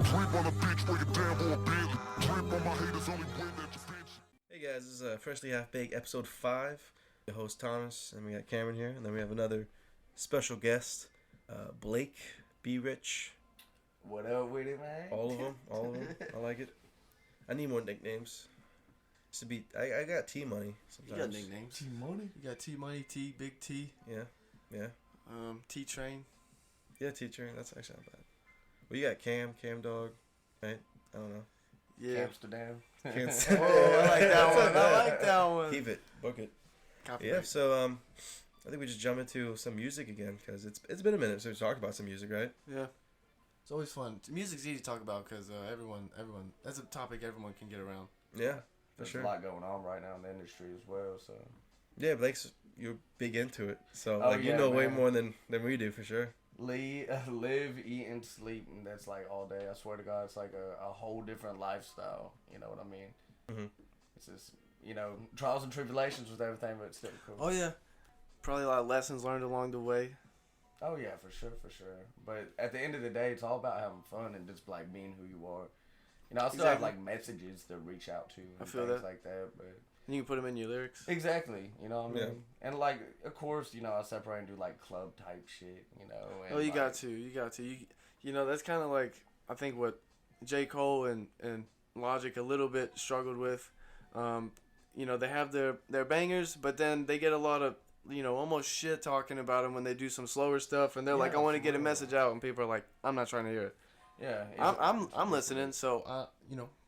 Hey guys, this is Freshly Half Baked episode 5. Your host Thomas, and we got Cameron here, and then we have another special guest, Blake, B.Rich. What up with it, man? All of them. I like it. I need more nicknames. Just to be, I got T-Money sometimes. You got nicknames. T-Money? You got T-Money, T, Big T. Yeah. T-Train. Yeah, T-Train, that's actually not bad. Well, you got Cam Dog, right? I don't know. Yeah. Amsterdam. Oh, I like that one. Keep it. Book it. Copyright. Yeah, so I think we just jump into some music again, because it's been a minute since we talked about some music, right? Yeah. It's always fun. Music's easy to talk about because everyone, that's a topic everyone can get around. Yeah, for There's sure. a lot going on right now in the industry as well, so. Yeah, Blake's, you're big into it, so Oh, you yeah, know way man. more than we do, for sure. Live, eat, and sleep, and that's like all day. I swear to God, it's like a whole different lifestyle. You know what I mean? Mm-hmm. It's just, trials and tribulations with everything, but it's still cool. Oh, yeah. Probably a lot of lessons learned along the way. Oh, yeah, for sure. But at the end of the day, it's all about having fun and just, like, being who you are. I still have, like, messages to reach out to and I feel things that. like that, but... You can put them in your lyrics. Exactly, you know what I mean? Yeah. And, like, of course, I separate and do, like, club-type shit, And, Oh, you like, got to. You know, that's kind of like, I think what J. Cole and Logic a little bit struggled with. They have their bangers, but then they get a lot of, almost shit talking about them when they do some slower stuff, and they're like, I want to get a message out, and people are like, I'm not trying to hear it. Yeah. I'm listening, so,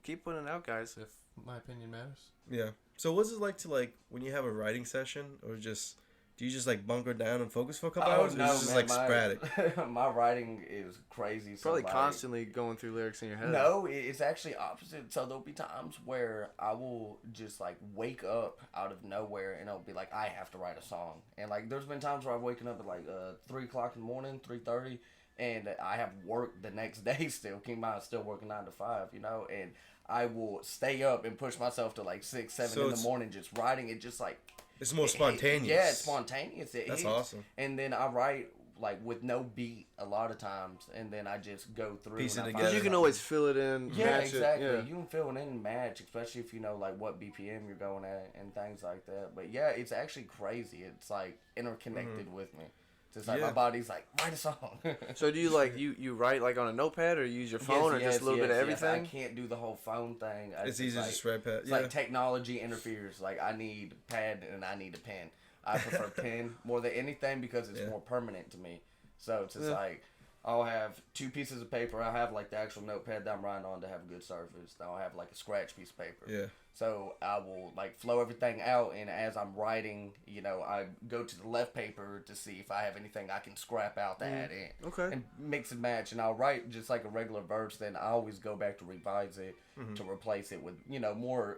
keep putting it out, guys, if my opinion matters. Yeah. So what's it like to, like, when you have a writing session, or just, do you just, like, bunker down and focus for a couple hours, or is it just, like, sporadic? My writing is crazy. Probably constantly going through lyrics in your head. No, it's actually opposite. So there'll be times where I will just, like, wake up out of nowhere, and it'll be like, I have to write a song. And, like, there's been times where I've waken up at, like, 3 o'clock in the morning, 3:30, and I have work the next day still. Keep in mind, I'm still working 9 to 5, and I will stay up and push myself to, like, 6, 7 in the morning just writing it, just, like... It's more spontaneous. Yeah, it's spontaneous. That's awesome. And then I write, like, with no beat a lot of times, and then I just go through. Piece it together. Because you can always fill it in. Yeah, match exactly. It, yeah. You can fill it in and match, especially if you know, like, what BPM you're going at and things like that. But, yeah, it's actually crazy. It's, like, interconnected with me. It's like my body's like, write a song. So do you like you write like on a notepad or use your phone or just a little bit of everything? I can't do the whole phone thing. It's easy to just write pad. It's like technology interferes. Like I need pad and I need a pen. I prefer pen more than anything because it's more permanent to me. So it's just like I'll have 2 pieces of paper. I'll have like the actual notepad that I'm writing on to have a good surface. Then I'll have like a scratch piece of paper. Yeah. So I will like flow everything out, and as I'm writing, I go to the left paper to see if I have anything I can scrap out to add in. Okay. And mix and match, and I'll write just like a regular verse. Then I always go back to revise it to replace it with more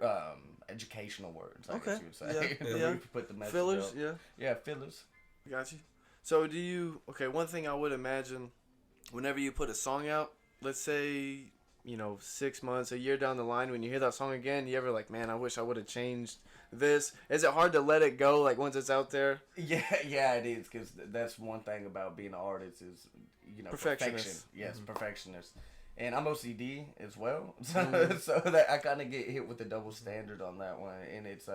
educational words. I guess you would say. Yeah. Put the message Fillers. up. Yeah. Yeah, fillers. Got you. So do you? Okay. One thing I would imagine, whenever you put a song out, let's say 6 months, a year down the line, when you hear that song again, you ever like, man, I wish I would have changed this? Is it hard to let it go, like once it's out there? Yeah, it is, because that's one thing about being an artist is, perfection. Yes, perfectionist. And I'm OCD as well, so that I kind of get hit with the double standard on that one. And it's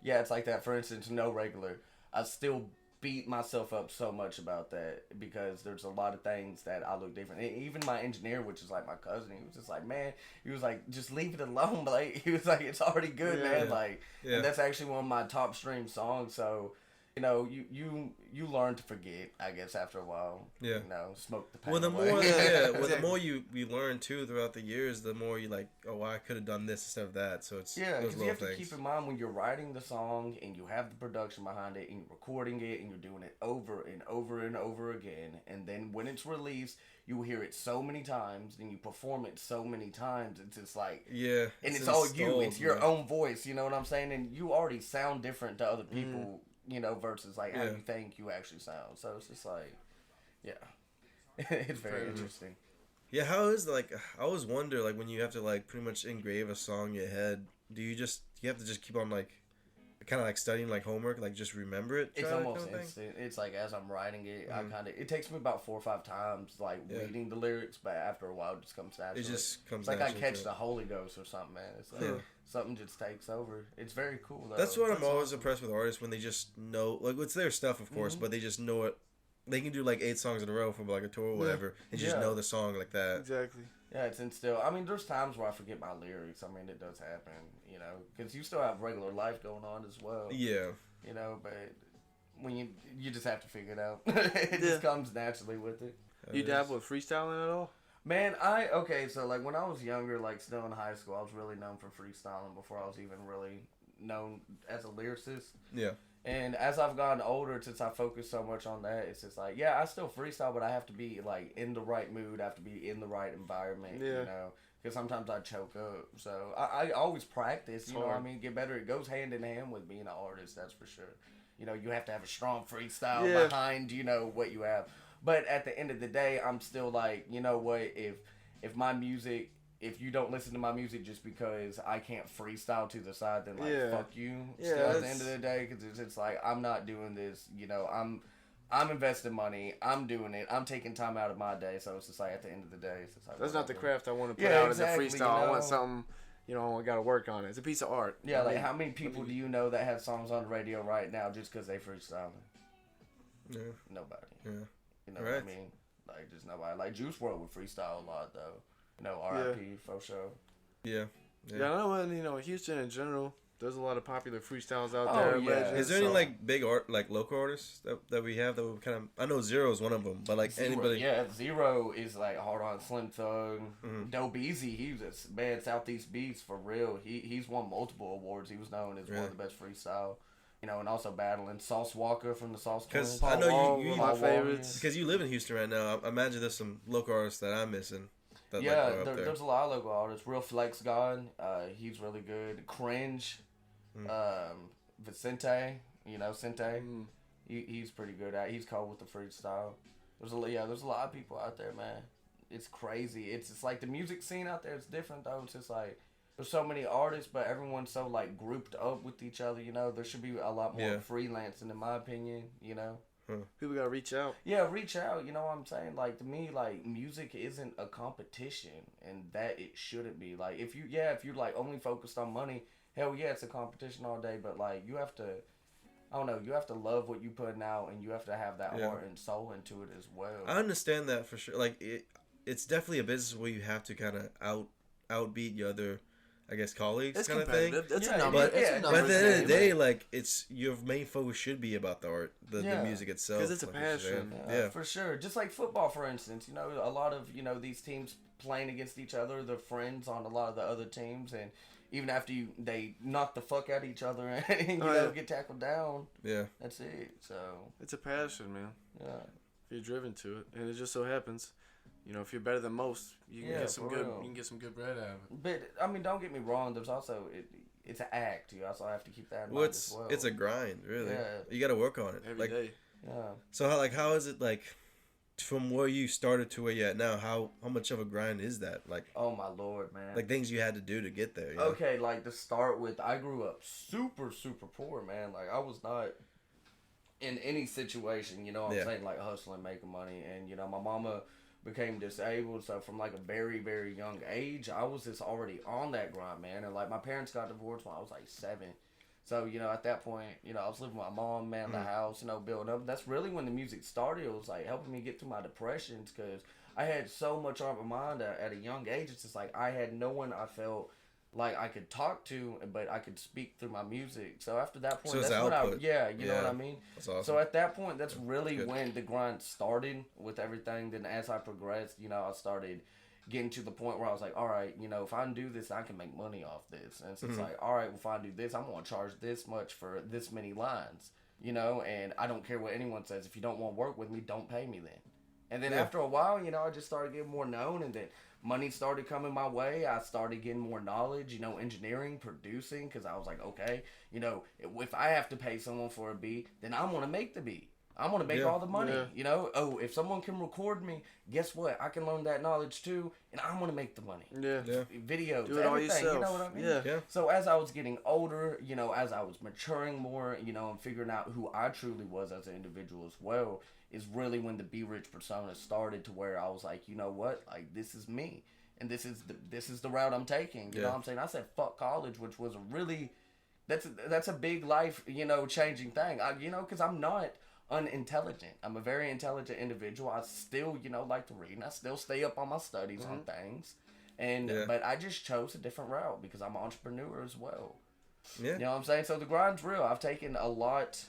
it's like that. For instance, no regular, I still beat myself up so much about that because there's a lot of things that I look different. And even my engineer, which is like my cousin, he was just like, man, he was like, just leave it alone. Like, he was like, it's already good, man. Like, and that's actually one of my top stream songs. So, you learn to forget, I guess, after a while. Yeah. Smoke the pain Well, the away. more, the more you learn too throughout the years, the more you like, oh, I could have done this instead of that. So it's because you have to keep in mind when you're writing the song and you have the production behind it and you're recording it and you're doing it over and over and over again, and then when it's released, you hear it so many times and you perform it so many times. It's just like and it's all you. It's your own voice. You know what I'm saying? And you already sound different to other people. Versus like how you think you actually sound. So it's just like, it's very interesting. Yeah, how is like I always wonder like when you have to like pretty much engrave a song in your head, do you have to just keep on like kind of like studying like homework, like just remember it. It's almost instant. It's like as I'm writing it, it takes me about 4 or 5 times like reading the lyrics, but after a while it just comes naturally. It just comes. It's like I catch the Holy Ghost or something, man. It's like something just takes over. It's very cool though. That's what I'm always impressed with artists when they just know, like it's their stuff of course, but they just know it. They can do like 8 songs in a row from like a tour or whatever, and just know the song like that. Exactly. Yeah, it's instilled. I mean, there's times where I forget my lyrics. I mean, it does happen, you know, because you still have regular life going on as well. Yeah. You know, but when you just have to figure it out. It just comes naturally with it. You dabble with freestyling at all? Man, so like when I was younger, like still in high school, I was really known for freestyling before I was even really known as a lyricist. Yeah. And as I've gotten older, since I focus so much on that, it's just like, yeah, I still freestyle, but I have to be like in the right mood. I have to be in the right environment, you know, because sometimes I choke up. So I always practice, you know what I mean? Get better. It goes hand in hand with being an artist, that's for sure. You know, you have to have a strong freestyle behind, you know, what you have. But at the end of the day, I'm still like, you know what, if my music... If you don't listen to my music just because I can't freestyle to the side, then like fuck you. Still at the end of the day, because it's like I'm not doing this. You know, I'm investing money. I'm doing it. I'm taking time out of my day. So it's just like at the end of the day, it's just like that's not the craft I want to put out as a freestyle. You know? I want something. You know, I got to work on it. It's a piece of art. Yeah, like how many people do you know that have songs on the radio right now just because they freestyling? Yeah. Nobody. Yeah. You know what I mean? Like just nobody. Like Juice WRLD would freestyle a lot though. You know, R.I.P. for sure. Yeah. I know, and you know, Houston in general, there's a lot of popular freestyles out there. Yeah. Is there any like big art, like local artists that we have that we kind of? I know Zero is one of them, but like anybody. Yeah, Zero is like hard on Slim Thug, Dope Easy. He's a man, Southeast Beast for real. He's won multiple awards. He was known as one of the best freestyle. You know, and also battling Sauce Walker from the Sauce Twins. Because I know you my favorites. Because you live in Houston right now. I imagine there's some local artists that I'm missing. Yeah, there's a lot of local artists. Real Flex God, he's really good. Cringe, Vicente, you know Sente, he's pretty good at. He's cold with the freestyle. There's a lot of people out there, man. It's crazy. It's like the music scene out there. It's different though. It's just like there's so many artists, but everyone's so like grouped up with each other. You know, there should be a lot more freelancing, in my opinion. You know. People gotta reach out. Yeah, reach out. You know what I'm saying? Like to me, like music isn't a competition, and that it shouldn't be. Like if you like only focused on money, hell yeah, it's a competition all day. But like you have to, I don't know, you have to love what you putting out, and you have to have that heart and soul into it as well. I understand that for sure. Like it's definitely a business where you have to kind of outbeat your other, I guess, colleagues, it's kind of thing. It's a number. But at the end of the day, like it's your main focus should be about the art, the music itself. Because it's a passion. For sure. Just like football, for instance. You know, a lot of these teams playing against each other, they're friends on a lot of the other teams, and even after they knock the fuck out of each other and you know get tackled down. Yeah, that's it. So it's a passion, man. Yeah, if you're driven to it, and it just so happens. You know, if you're better than most, you can get some good. You can get some good bread out of it. But I mean, don't get me wrong. There's also it's an act. You also have to keep that in mind as well. It's a grind, really. Yeah. You got to work on it every day. Yeah. So how is it like from where you started to where you're at now? How much of a grind is that? Like, oh my lord, man. Like things you had to do to get there. You know? Okay, like to start with, I grew up super poor, man. Like I was not in any situation. You know what I'm saying? Like hustling, making money, and you know my mama became disabled, so from like a very, very young age, I was just already on that grind, man. And like my parents got divorced when I was like 7. So, you know, at that point, you know, I was living with my mom, man, in the house, you know, building up. That's really when the music started. It was like helping me get through my depressions because I had so much on my mind at a young age. It's just like I had no one I felt like I could talk to, but I could speak through my music. So after that point, that's when you know what I mean? That's awesome. So at that point, that's really when the grind started with everything. Then as I progressed, you know, I started getting to the point where I was like, all right, you know, if I do this, I can make money off this. And so it's like, all right, well, if I do this, I'm going to charge this much for this many lines, you know, and I don't care what anyone says. If you don't want to work with me, don't pay me then. And then after a while, you know, I just started getting more known, and then money started coming my way. I started getting more knowledge, you know, engineering, producing, because I was like, okay, you know, if I have to pay someone for a beat, then I want to make the beat. I want to make all the money, Yeah. you know? Oh, if someone can record me, guess what? I can learn that knowledge too, and I want to make the money. Yeah. Videos, Do it all everything, yourself. you know what I mean? Yeah. So as I was getting older, you know, as I was maturing more, you know, and figuring out who I truly was as an individual as well, is really when the B.Rich persona started to where I was like, you know what? Like, this is me. And this is the route I'm taking. You know what I'm saying? I said fuck college, which was a really... That's a big life, you know, changing thing. You know, because I'm not unintelligent. I'm a very intelligent individual. I still, you know, like to read, and I still stay up on my studies on things. And but I just chose a different route because I'm an entrepreneur as well. Yeah. You know what I'm saying? So the grind's real. I've taken a lot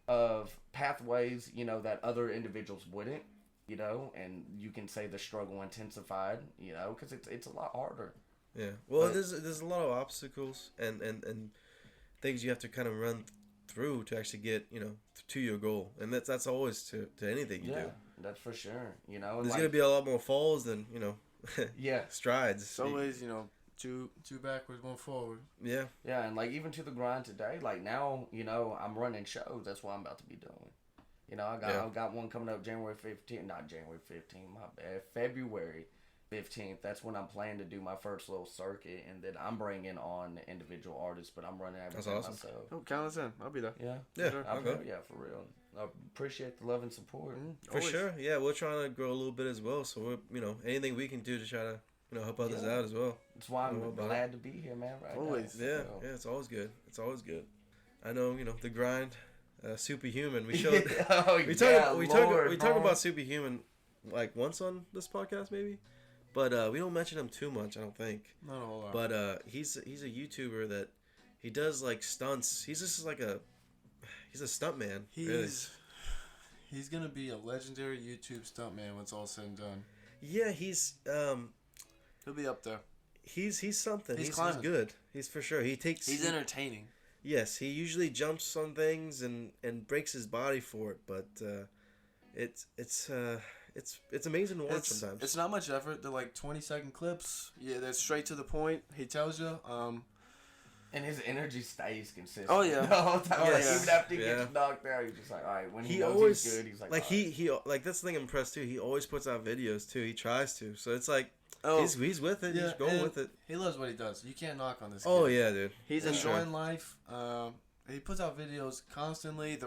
of pathways, you know, that other individuals wouldn't, you know, and you can say the struggle intensified, you know, because it's a lot harder. Yeah. Well, there's a lot of obstacles and things you have to kind of run through to actually get, you know, to your goal, and that's always to anything you do. That's for sure. You know, there's gonna be a lot more falls than, you know, strides. It's always, you know, two backwards, one forward. Yeah, and like even to the grind today, like now, you know, I'm running shows. That's what I'm about to be doing. You know, I got one coming up January 15th, not January 15th, my bad, February 15th. That's when I'm planning to do my first little circuit, and then I'm bringing on individual artists, but I'm running everything myself. Oh, count us in. I'll be there. Yeah, sure. I'll go. Yeah, for real. I appreciate the love and support. For sure. Yeah, we're trying to grow a little bit as well, so we're, you know, anything we can do to try to, you know, help others out as well. That's why I'm glad to be here, man. Always. Yeah, it's always good. It's always good. I know, you know, the grind, Superhuman. We showed. we talk about Superhuman like once on this podcast maybe, but we don't mention him too much. I don't think. Not a whole lot. But he's a YouTuber that he does like stunts. He's just like he's a stunt man. He's gonna be a legendary YouTube stuntman when it's all said and done. Yeah, he's he'll be up there. He's something. He's good. He's for sure. He's entertaining. Yes, he usually jumps on things and breaks his body for it, but it's amazing to watch sometimes. It's not much effort. They're like 20-second clips. Yeah, they're straight to the point. He tells you. And his energy stays consistent. Oh yeah, the whole time. Like, even after he gets knocked out, he's just like, all right. When he knows he's good, he's like he like that's the thing I'm impressed too. He always puts out videos too. He tries to, so it's like he's with it. He's going with it. He loves what he does. You can't knock on this. Oh kid. Yeah, dude. He's enjoying life. He puts out videos constantly.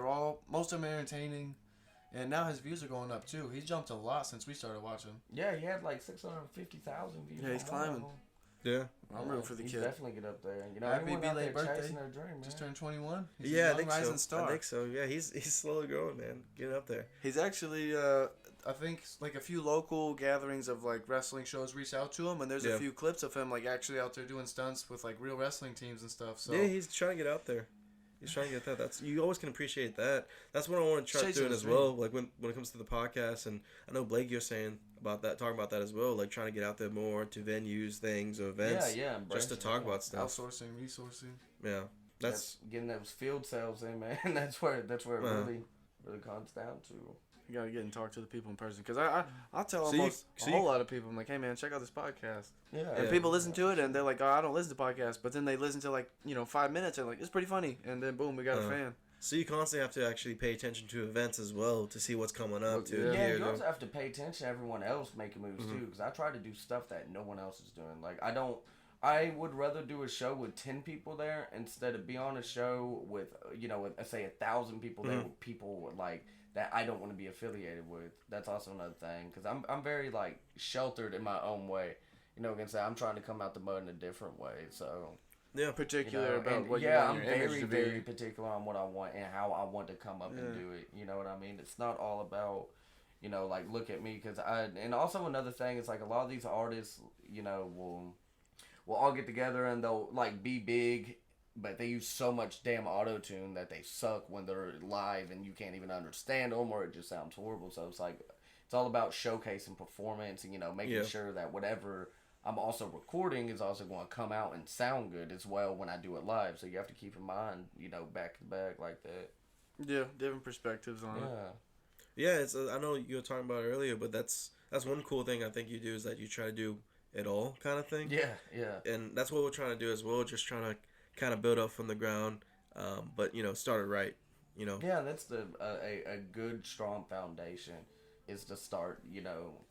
Most of them are entertaining. And now his views are going up too. He's jumped a lot since we started watching. Yeah, he had like 650,000 views. Yeah, he's climbing. Yeah. I'm rooting for the kid. Definitely get up there. You know, happy belated birthday. Chasing their dream, man. Just turned 21. He's I think so. Star. I think so. Yeah, he's slowly growing, man. Get up there. He's actually, I think, like a few local gatherings of like wrestling shows reached out to him, and there's a few clips of him like actually out there doing stunts with like real wrestling teams and stuff. So yeah, he's trying to get out there. He's trying to get that. You always can appreciate that. That's what I want to try doing as well. Like when it comes to the podcast, and I know Blake, you're saying about that, talking about that as well. Like trying to get out there more to venues, things, or events. Yeah, just to talk about stuff. Outsourcing, resourcing. Yeah, that's getting those field sales in, man. That's where it really comes down to. You gotta get and talk to the people in person, because I tell a whole lot of people, I'm like, hey man, check out this podcast. Yeah. And people listen to it and they're like, oh, I don't listen to podcasts, but then they listen to like 5 minutes and like it's pretty funny, and then boom, we got a fan. So you constantly have to actually pay attention to events as well to see what's coming up. Yeah, you also have to pay attention to everyone else making moves too, because I try to do stuff that no one else is doing. Like I would rather do a show with 10 people there instead of be on a show with say 1,000 people there with people like that I don't want to be affiliated with. That's also another thing, because I'm very like sheltered in my own way. You know, against that, I'm trying to come out the mud in a different way. So particular about what you want your I'm image to be. very particular on what I want and how I want to come up and do it. You know what I mean? It's not all about like look at me, because and also another thing is like a lot of these artists will all get together and they'll like be big, but they use so much damn auto-tune that they suck when they're live and you can't even understand them, or it just sounds horrible. So it's like it's all about showcasing performance and making sure that whatever I'm also recording is also going to come out and sound good as well when I do it live. So you have to keep in mind back to back like that. Yeah, different perspectives on it. Yeah, it's I know you were talking about it earlier, but that's one cool thing I think you do is that you try to do it all kind of thing. Yeah. And that's what we're trying to do as well, just trying to kind of build up from the ground, but start it right. You know. Yeah, that's a good strong foundation is to start,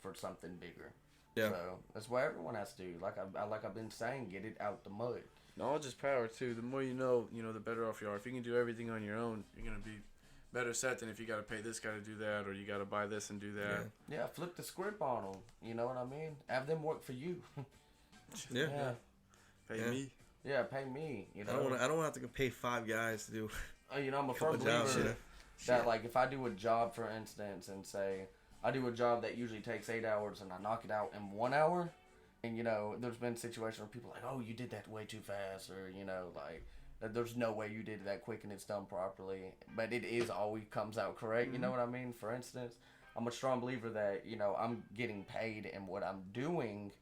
for something bigger. Yeah. So that's what everyone has to do. Like I've been saying, get it out the mud. Knowledge is power too. The more you know, the better off you are. If you can do everything on your own, you're gonna be better set than if you got to pay this guy to do that, or you got to buy this and do that. Yeah, flip the script on them. You know what I mean? Have them work for you. Yeah. Pay me. Yeah, pay me. I don't want to have to pay 5 guys to do. I'm a firm believer that like if I do a job, for instance, and say I do a job that usually takes 8 hours and I knock it out in 1 hour, and there's been situations where people are like, oh, you did that way too fast, or like. There's no way you did it that quick and it's done properly. But it is always comes out correct. Mm-hmm. You know what I mean? For instance, I'm a strong believer that, I'm getting paid in what I'm doing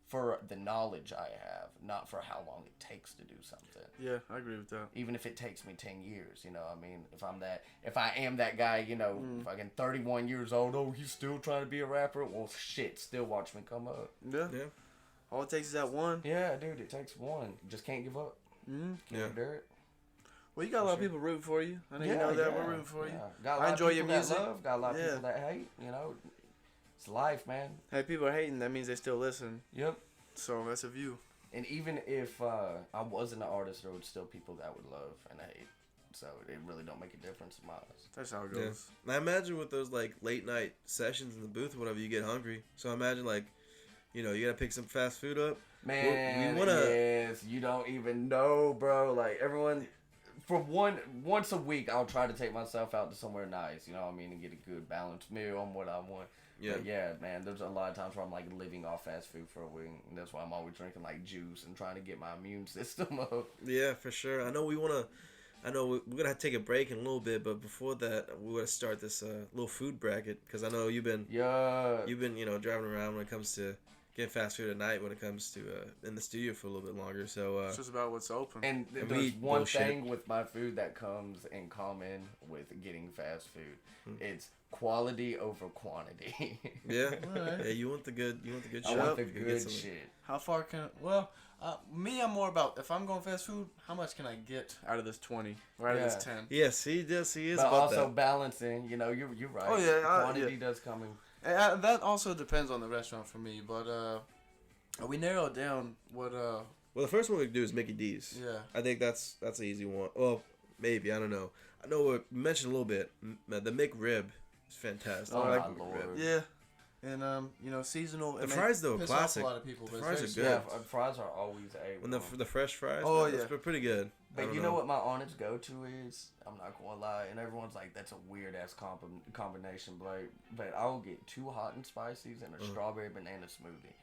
for the knowledge I have, not for how long it takes to do something. Yeah, I agree with that. Even if it takes me 10 years, I mean, if I am that guy, fucking 31 years old, oh, he's still trying to be a rapper. Well, shit, still watch me come up. Yeah. All it takes is that one. Yeah, dude, it takes one. You just can't give up. Yeah. Well, you got a lot of people rooting for you. I know you know that. We're rooting for you. I enjoy your music. Got a lot of people that hate. It's life, man. Hey, people are hating. That means they still listen. Yep. So that's a view. And even if I wasn't an artist, there would still people that would love and hate. So it really don't make a difference in my eyes. That's how it goes. Yeah. I imagine with those like late night sessions in the booth, or whatever, you get hungry. So I imagine like, you gotta pick some fast food up. Man, yes, you don't even know, bro. Like everyone, for once a week, I'll try to take myself out to somewhere nice. You know what I mean, and get a good balanced meal on what I want. Yeah, but yeah, man. There's a lot of times where I'm like living off fast food for a week, and that's why I'm always drinking like juice and trying to get my immune system up. Yeah, for sure. I know we're gonna have to take a break in a little bit, but before that, we're gonna start this little food bracket because I know you've been driving around when it comes to getting fast food at night when it comes to in the studio for a little bit longer. So it's just about what's open. And there's one thing with my food that comes in common with getting fast food. It's quality over quantity. Yeah. Right. Yeah, you want the good shit. I want the good shit. How far can me, I'm more about if I'm going fast food, how much can I get out of this 20 or out of this 10? Yes, he is. But about also that. Balancing. You're right. Oh yeah, quantity does come in. That also depends on the restaurant for me, but we narrowed down what. Well, the first one we do is Mickey D's. Yeah. I think that's an easy one. Well, maybe, I don't know. I know we mentioned a little bit. The McRib is fantastic. Oh, I like my Lord. McRib. Yeah. And seasonal. The fries though, classic. A lot of people, the fries are good. Yeah, fries are always a. When the fresh fries. Oh yeah, they're pretty good. But you know what my honest go-to is? I'm not gonna lie, and everyone's like, "That's a weird ass combination, Blake." But I'll get 2 hot and spices and a strawberry banana smoothie.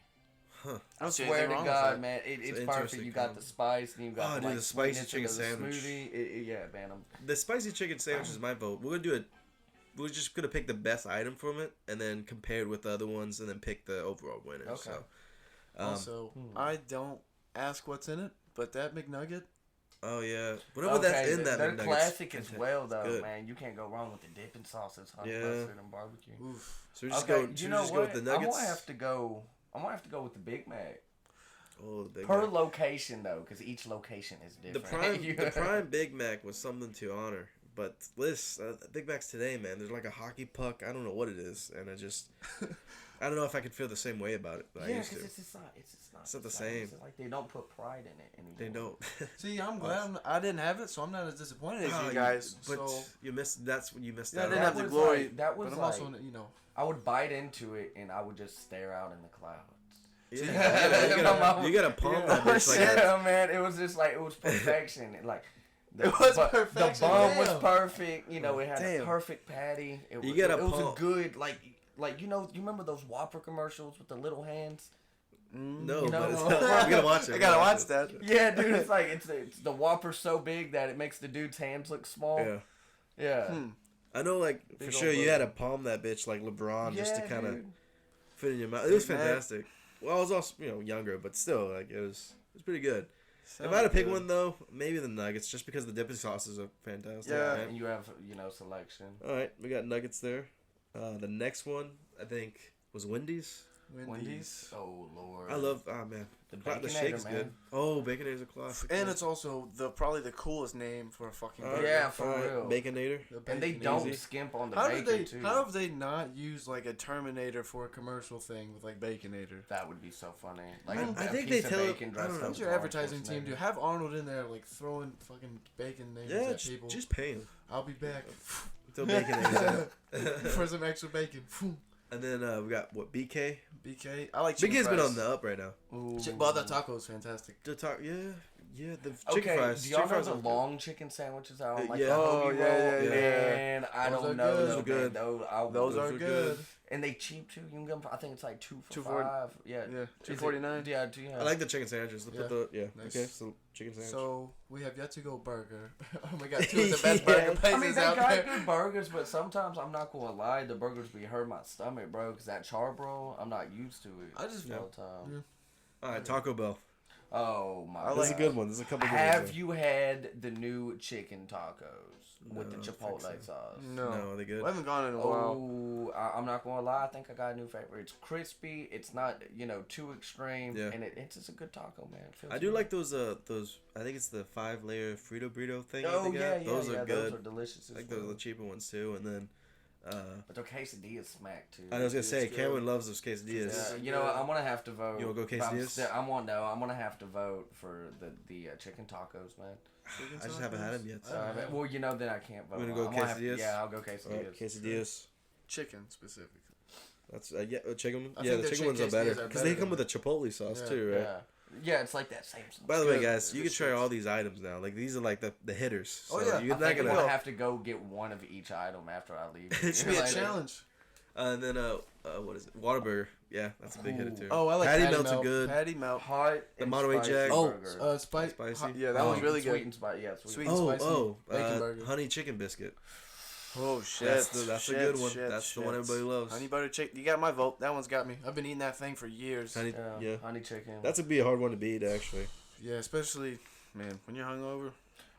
Huh. I swear to God, man, it's perfect. You got the spice, and you got the spicy chicken sandwich. Smoothie. Yeah, man. The spicy chicken sandwich is my vote. We're just gonna pick the best item from it, and then compare it with the other ones, and then pick the overall winner. Okay. So, also, I don't ask what's in it, but that McNugget. Oh yeah, whatever that's in that. They're classic as well, though, man. You can't go wrong with the dipping sauces, honey mustard and barbecue. Oof. So we just go. You know what? Go with the nuggets? I'm gonna have to go with the Big Mac. Oh, the Big Per Mac. location though, because each location is different. The prime Big Mac was something to honor. But Big Macs today, man, there's like a hockey puck. I don't know what it is, and I don't know if I could feel the same way about it. But yeah, I used to. It's not the same. It's like they don't put pride in it anymore. They don't. See, I'm glad I didn't have it, so I'm not as disappointed as you guys. But you missed. That's when you missed out. I didn't have the glory. That was but I'm also, I would bite into it and I would just stare out in the clouds. Yeah, you gotta palm that bitch like that. Yeah, man, it was just like it was perfection. Perfection. The bun was perfect. It had a perfect patty. It was a good you remember those Whopper commercials with the little hands? No, but we gotta watch it. I gotta watch that. Yeah, dude, it's like it's the Whopper so big that it makes the dude's hands look small. Yeah. I know, like for sure, you had to palm that bitch like LeBron just to kind of fit in your mouth. It was fantastic. Well, I was also younger, but still, like it was pretty good. If I had to pick one though, maybe the nuggets, just because the dipping sauces are fantastic. Yeah, and you have selection. All right, we got nuggets there. The next one I think was Wendy's. Wendy's. Oh Lord. I love. Oh man. The shake's good. Oh, Baconator's a classic. And it's also probably the coolest name for a fucking burger. Yeah, for real. Baconator. And they don't skimp on the bacon, too. How have they not used, like, a Terminator for a commercial thing with, like, Baconator? That would be so funny. Like, I think they tell it. What's your advertising team do? Have Arnold in there, like, throwing fucking bacon names at people. Just pay him. I'll be back. Throw bacon names out. For some extra bacon. And then we got, BK? BK. I like chicken BK's fries. been on the up right now. Well, the taco is fantastic. The the chicken fries. Do y'all know the long chicken sandwiches out on like yeah. the hoagie roll? Yeah. Man, I don't know. Those are good. Those are good. And they cheap too. You can get them. I think it's like 2 for $5. Yeah. $2.49. Yeah. I like the chicken sandwiches. Nice. Okay, so chicken sandwich. So we have yet to go burger. We got two of the best burger places out there. They got good burgers, but sometimes I'm not gonna lie, the burgers be hurt my stomach, bro. Cause that charbroil, I'm not used to it. I just all the time. Yeah. All right, Taco Bell. Oh my god. This is a good one. There's a couple good ones. Have you had the new chicken tacos with the chipotle sauce? No. Are they good? I haven't gone in a while. I'm not gonna lie. I think I got a new favorite. It's crispy. It's not too extreme. Yeah. And it's just a good taco, man. I do like those. I think it's the 5-layer Frito burrito thing. Oh yeah. Those are good. Those are delicious. I like those are the cheaper ones too. And then. But their quesadillas smack too. I was gonna say Cameron loves those quesadillas. You know what? I'm gonna have to vote. You wanna go quesadillas? I'm gonna have to vote for the chicken tacos, man. I just haven't had them yet. Well, then I can't vote. You wanna go quesadillas? I'll go quesadillas. Right, quesadillas. Chicken specifically. That's chicken. I the chicken ones are better because they come with a than... chipotle sauce too, right? Yeah, it's like that same sauce. By the way, guys, you can try all these items now. Like these are like the hitters. So you're I'm gonna have to go get one of each item after I leave. It should be a challenge. And then what is it? Whataburger. Yeah, that's a big hitter too. Oh, I like Patty melts are good. Patty melt. Hot. The Monterey Jack. Spicy. Yeah, that one's really good. Sweet and spicy. Yeah, sweet and spicy. Bacon burger. Honey chicken biscuit. Oh shit! That's a good one. That's the one everybody loves. Honey butter chicken. You got my vote. That one's got me. I've been eating that thing for years. Honey chicken. That's would be a hard one to beat, actually. Yeah, especially when you're hungover.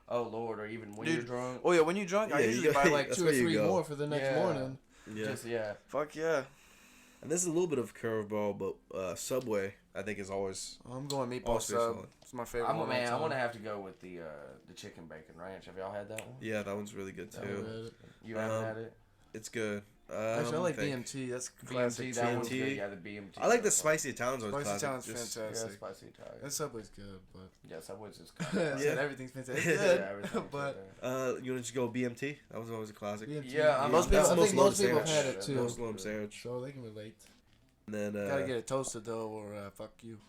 Oh Lord, or even when you're drunk. Oh yeah, when you're drunk, I usually buy like 2 or 3 more for the next morning. Yeah. Fuck yeah. And this is a little bit of curveball, but Subway I think is always. I'm going meatball sub. It's my favorite. I'm gonna have to go with the chicken bacon ranch. Have y'all had that one? Yeah, that one's really good too. You haven't had it? It's good. Actually, I like BMT. That's classic. That one's good. Yeah, the BMT. I like the spicy Italians. Spicy Italian's fantastic. Yeah, spicy Italian. And Subway's good, but yeah, Subway's just good. Yeah, everything's fantastic. It's good, but you want to just go BMT? That was always a classic. BMT. Yeah, I think most people have had it too. Most lump sandwich. So they can relate. And then gotta get it toasted though, or fuck you.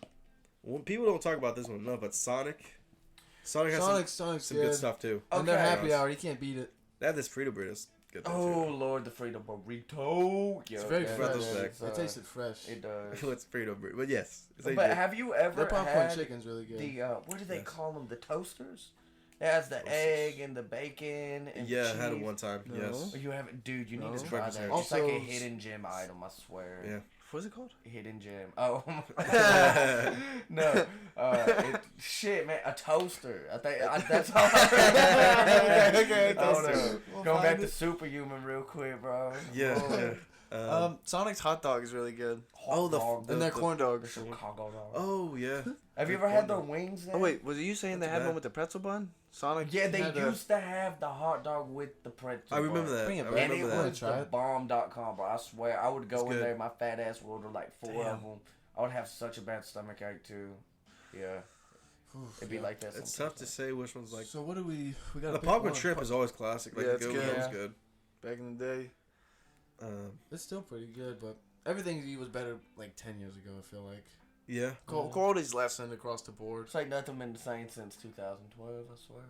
Well, people don't talk about this one enough, but Sonic has some good stuff too. And their happy hour, you can't beat it. They have this Frito burrito. Oh Lord, the Frito burrito! It's very fresh. It tasted fresh. It does. It's Frito burrito, but yes. But have you ever the popcorn had chicken's really good. The what do they call them? The toasters. It has the egg and the bacon and yeah, cheese. I had it one time. No. Yes. You haven't, dude. You need to try that. Also, it's like a hidden gem item. I swear. Yeah. What's it called? Hidden gem. Oh. No. Shit, man. A toaster. I think that's all. Okay. Toaster. Going back to Superhuman real quick, bro. Yeah. Sonic's hot dog is really good. And their corn dog. Chicago dog. Oh yeah. Have you ever had their wings? Oh wait, was it you saying they had one with the pretzel bun? Sonic. Yeah, they used to have the hot dog with the pretzel. I remember that. And it was the bomb.com, bro. I swear, I would go in there. My fat ass would order like 4 of them. I would have such a bad stomach ache too. Yeah. It'd be like that. It's tough to say which one's like. So what do we got? The popcorn shrimp is always classic. Like it's good. It's good. Back in the day. It's still pretty good, but everything was better like 10 years ago. I feel like. Yeah. Quality's lessened across the board. It's like nothing been the same since 2012. I swear.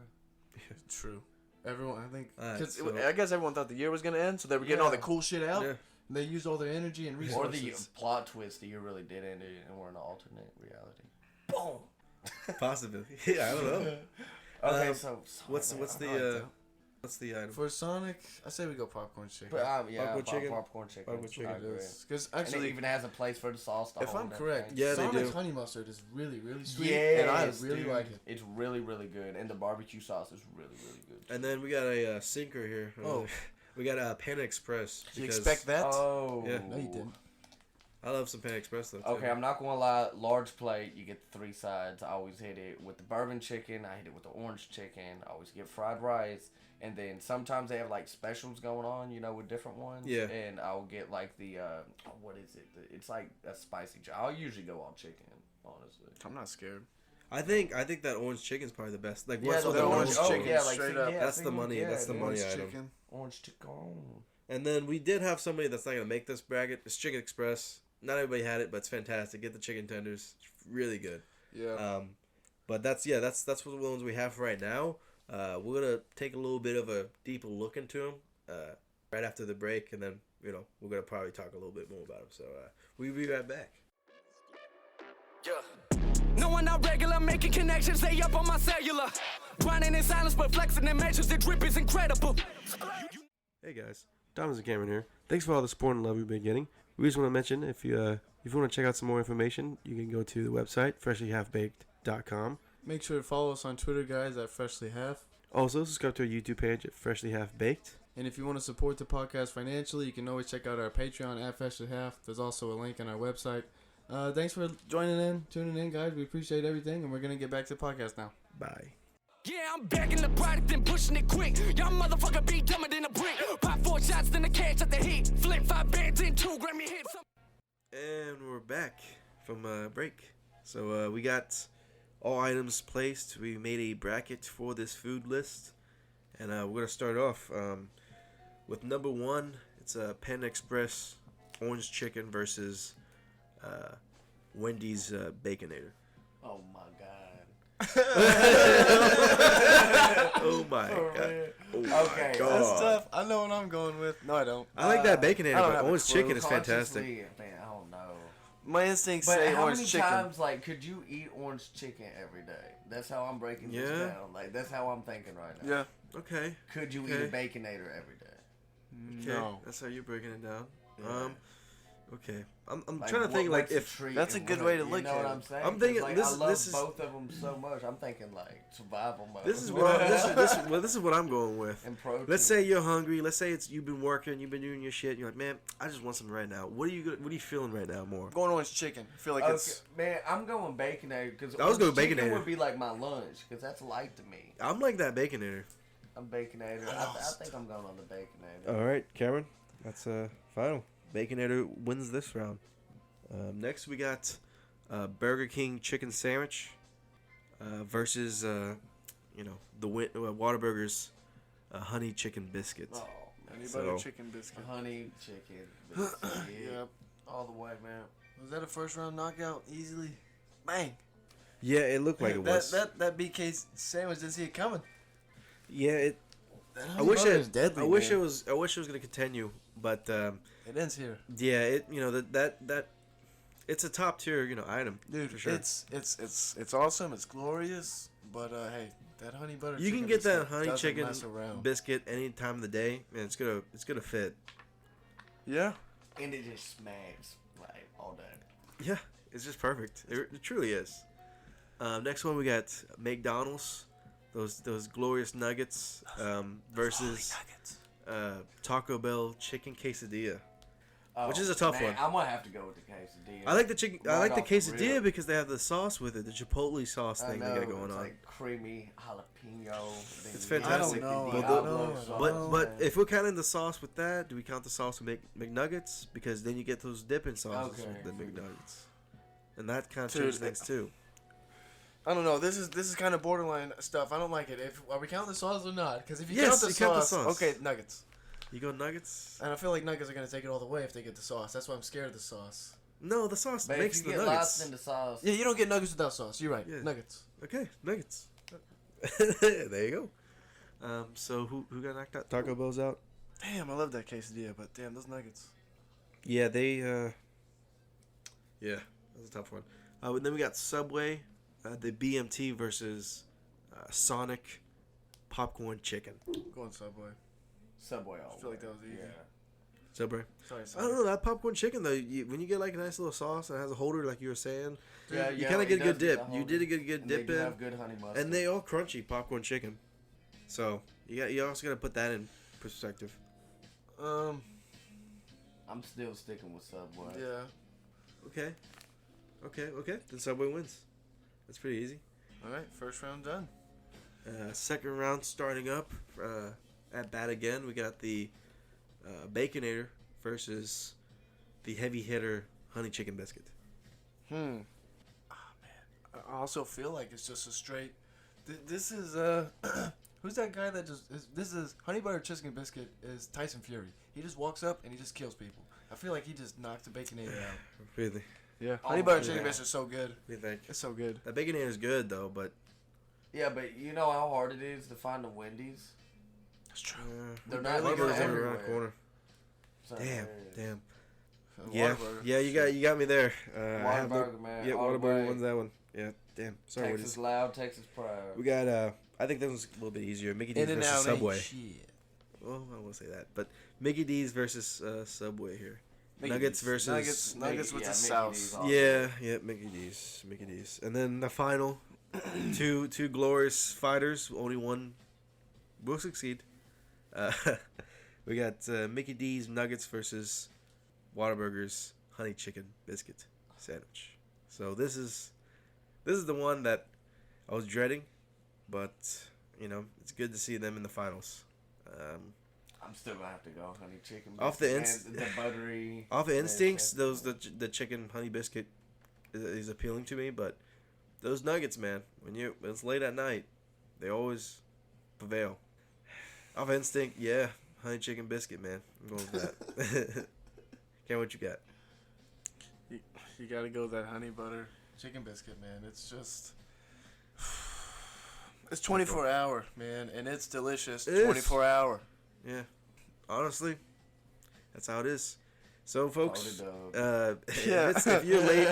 True. Everyone, I think, because I guess everyone thought the year was gonna end, so they were getting all the cool shit out. Yeah. And they used all their energy and resources. Or the plot twist, the year really did end it, and we're in an alternate reality. Boom. Possibly. Yeah, I don't know. Okay, so what's the item for Sonic? I say we go popcorn chicken. But, popcorn chicken. Because actually, and it even has a place for the sauce. If I'm correct, yeah, Sonic's they do. honey mustard is really, really sweet, and I really like it. It's really, really good, and the barbecue sauce is really, really good. And then we got a sinker here. We got a Panda Express. Did you expect that? Oh, yeah. No, you didn't. I love some Panda Express though. Okay, I'm not gonna lie. Large plate, you get the 3 sides. I always hit it with the bourbon chicken. I hit it with the orange chicken. I always get fried rice, and then sometimes they have like specials going on, with different ones. Yeah. And I'll get like the what is it? It's like a spicy. I'll usually go all chicken, honestly. I'm not scared. I think that orange chicken's probably the best. Like what's the orange chicken? Yeah, like straight up. That's the money. Yeah, that's the money item. Chicken. Orange chicken. And then we did have somebody that's not gonna make this bracket. It's Chicken Express. Not everybody had it, but it's fantastic. Get the chicken tenders. It's really good. Yeah. But that's what the ones we have for right now. We're gonna take a little bit of a deeper look into them right after the break, and then we're gonna probably talk a little bit more about them. So we'll be right back. Yeah. No one not regular, making connections, they up on my cellular. Grinding in silence, but flexing in measures, the drip is incredible. Hey guys, Thomas and Cameron here. Thanks for all the support and love we've been getting. We just want to mention, if you want to check out some more information, you can go to the website, freshlyhalfbaked.com. Make sure to follow us on Twitter, guys, at Freshly Half. Also, subscribe to our YouTube page at Freshly Half Baked. And if you want to support the podcast financially, you can always check out our Patreon at Freshly Half. There's also a link on our website. Thanks for tuning in, guys. We appreciate everything, and we're going to get back to the podcast now. Bye. Yeah, I'm bagging the product and pushing it quick. Y'all motherfucker be dumber than a brick. Pop 4 shots, then the catch at the heat. Flip 5 bands in 2 Grammy hits. And we're back from break. So we got all items placed. We made a bracket for this food list. And we're going to start off with number 1. It's a Panda Express orange chicken versus Wendy's Baconator. Oh my god. Oh my god. Oh Okay, my god. That's tough. I know what I'm going with. No, I don't. I like that Baconator, I don't but have a orange clue. chicken is fantastic. Man, I don't know. My instincts But say how orange many chicken. times, could you eat orange chicken every day? That's how I'm breaking this down. Like, that's how I'm thinking right now. Yeah. Okay. Could you eat a Baconator every day? Okay. No. That's how you're breaking it down. Yeah. Okay. I'm trying to think like if that's a good way to look you know at what it. I'm saying? I'm thinking like, this I love is both of them so much. I'm thinking like survival mode. this is what I'm going with. And protein. Let's say you're hungry. Let's say you've been working, you've been doing your shit. You're like, man, I just want something right now. What are you feeling right now more? I'm going orange chicken. I feel like it's. Man, I'm going Baconator because I was going chicken Baconator. would be like my lunch because that's light to me. I'm like that Baconator. I'm Baconator. I think I'm going on the Baconator. All right, Cameron. That's final. Baconator wins this round. Next, we got Burger King chicken sandwich versus the Whataburger's honey chicken biscuits. Oh, Honey So- butter chicken biscuit. honey chicken. Biscuit. Yep. All the way, man. Was that a first round knockout? Easily. Bang. Yeah, it looked like it was. That BK sandwich didn't see it coming. Yeah, That I honey wish butter it. is deadly, I wish man. it was. I wish it was gonna continue, but It ends here. yeah, that it's a top tier item, Dude, for sure. it's awesome. It's glorious. But hey, that honey butter. You chicken can get that biscuit honey doesn't chicken mess around. biscuit any time of the day, and it's gonna fit. Yeah. And it just smacks like all day. Yeah, it's just perfect. It truly is. Next one we got McDonald's, those glorious nuggets versus Taco Bell chicken quesadilla. Which is a tough one. I'm gonna have to go with the quesadilla. I like the chicken. I Right like the off the quesadilla rip. because they have the sauce with it, the chipotle sauce thing they got going it's on. like creamy jalapeno. It's then fantastic. I don't know. the I Diablo don't know. sauce. But if we're counting the sauce with that, do we count the sauce with McNuggets? Because then you get those dipping sauces Okay. with the McNuggets, and that kind of Dude, changes things too. I don't know. This is kind of borderline stuff. I don't like it. Are we counting the sauce or not? Because if you Yes, count the you sauce, count the sauce. okay, nuggets. You go nuggets? And I feel like nuggets are gonna take it all the way if they get the sauce. That's why I'm scared of the sauce. No, the sauce But makes if you the get nuggets. lost in the sauce, Yeah, you don't get nuggets without sauce. You're right. Yeah. Nuggets. Okay, nuggets. There you go. So who got knocked out? Taco Bell's out. Damn, I love that quesadilla, but damn, those nuggets. Yeah, they. Yeah, that's a tough one. And then we got Subway, the BMT versus Sonic popcorn chicken. Going Subway. Subway all I feel like the way. that was easy. Yeah. Subway. Sorry, I don't know, that popcorn chicken though. When you get like a nice little sauce that has a holder, like you were saying, Yeah, you yeah, kind of get it a good does get dip. the You whole- did a good And they dip do in, have good honey mustard. and they all crunchy popcorn chicken. So you also got to put that in perspective. I'm still sticking with Subway. Yeah. Okay. Then Subway wins. That's pretty easy. All right, first round done. Second round starting up. At bat again, we got the Baconator versus the heavy hitter Honey Chicken Biscuit. Oh, man. I also feel like it's just a straight... This is... Who's that guy that just... This is... Honey Butter Chicken Biscuit is Tyson Fury. He just walks up and he just kills people. I feel like he just knocked the Baconator out. Really? Yeah. Honey Butter Chicken Biscuit is so good. What do you think? It's so good. The Baconator is good, though, but... Yeah, but you know how hard it is to find the Wendy's? That's true. They're not everywhere. Around the corner. Damn. Yeah, you got me there. Whataburger, man. Yeah, Whataburger wins that one. Yeah, damn. Sorry, Texas loud, Texas proud. We got, I think that one's a little bit easier. Mickey D's versus Subway. Well, I won't say that. But Mickey D's versus Subway here. Nuggets versus... Nuggets with the sauce. Yeah, Mickey D's. And then the final, two glorious fighters. Only one will succeed. We got Mickey D's Nuggets versus Whataburger's Honey Chicken Biscuit Sandwich. So this is the one that I was dreading, but it's good to see them in the finals. I'm still gonna have to go Honey Chicken Biscuit. Off the buttery. Off the instincts, the chicken honey biscuit is appealing to me, but those nuggets, man, when it's late at night, they always prevail. Off instinct, yeah. Honey Chicken Biscuit, man. I'm going with that. Ken, what you got? You got to go with that Honey Butter Chicken Biscuit, man. It's just... It's 24 hour, man, and it's delicious. 24 hour. Yeah. Honestly, that's how it is. So, folks, if you're late,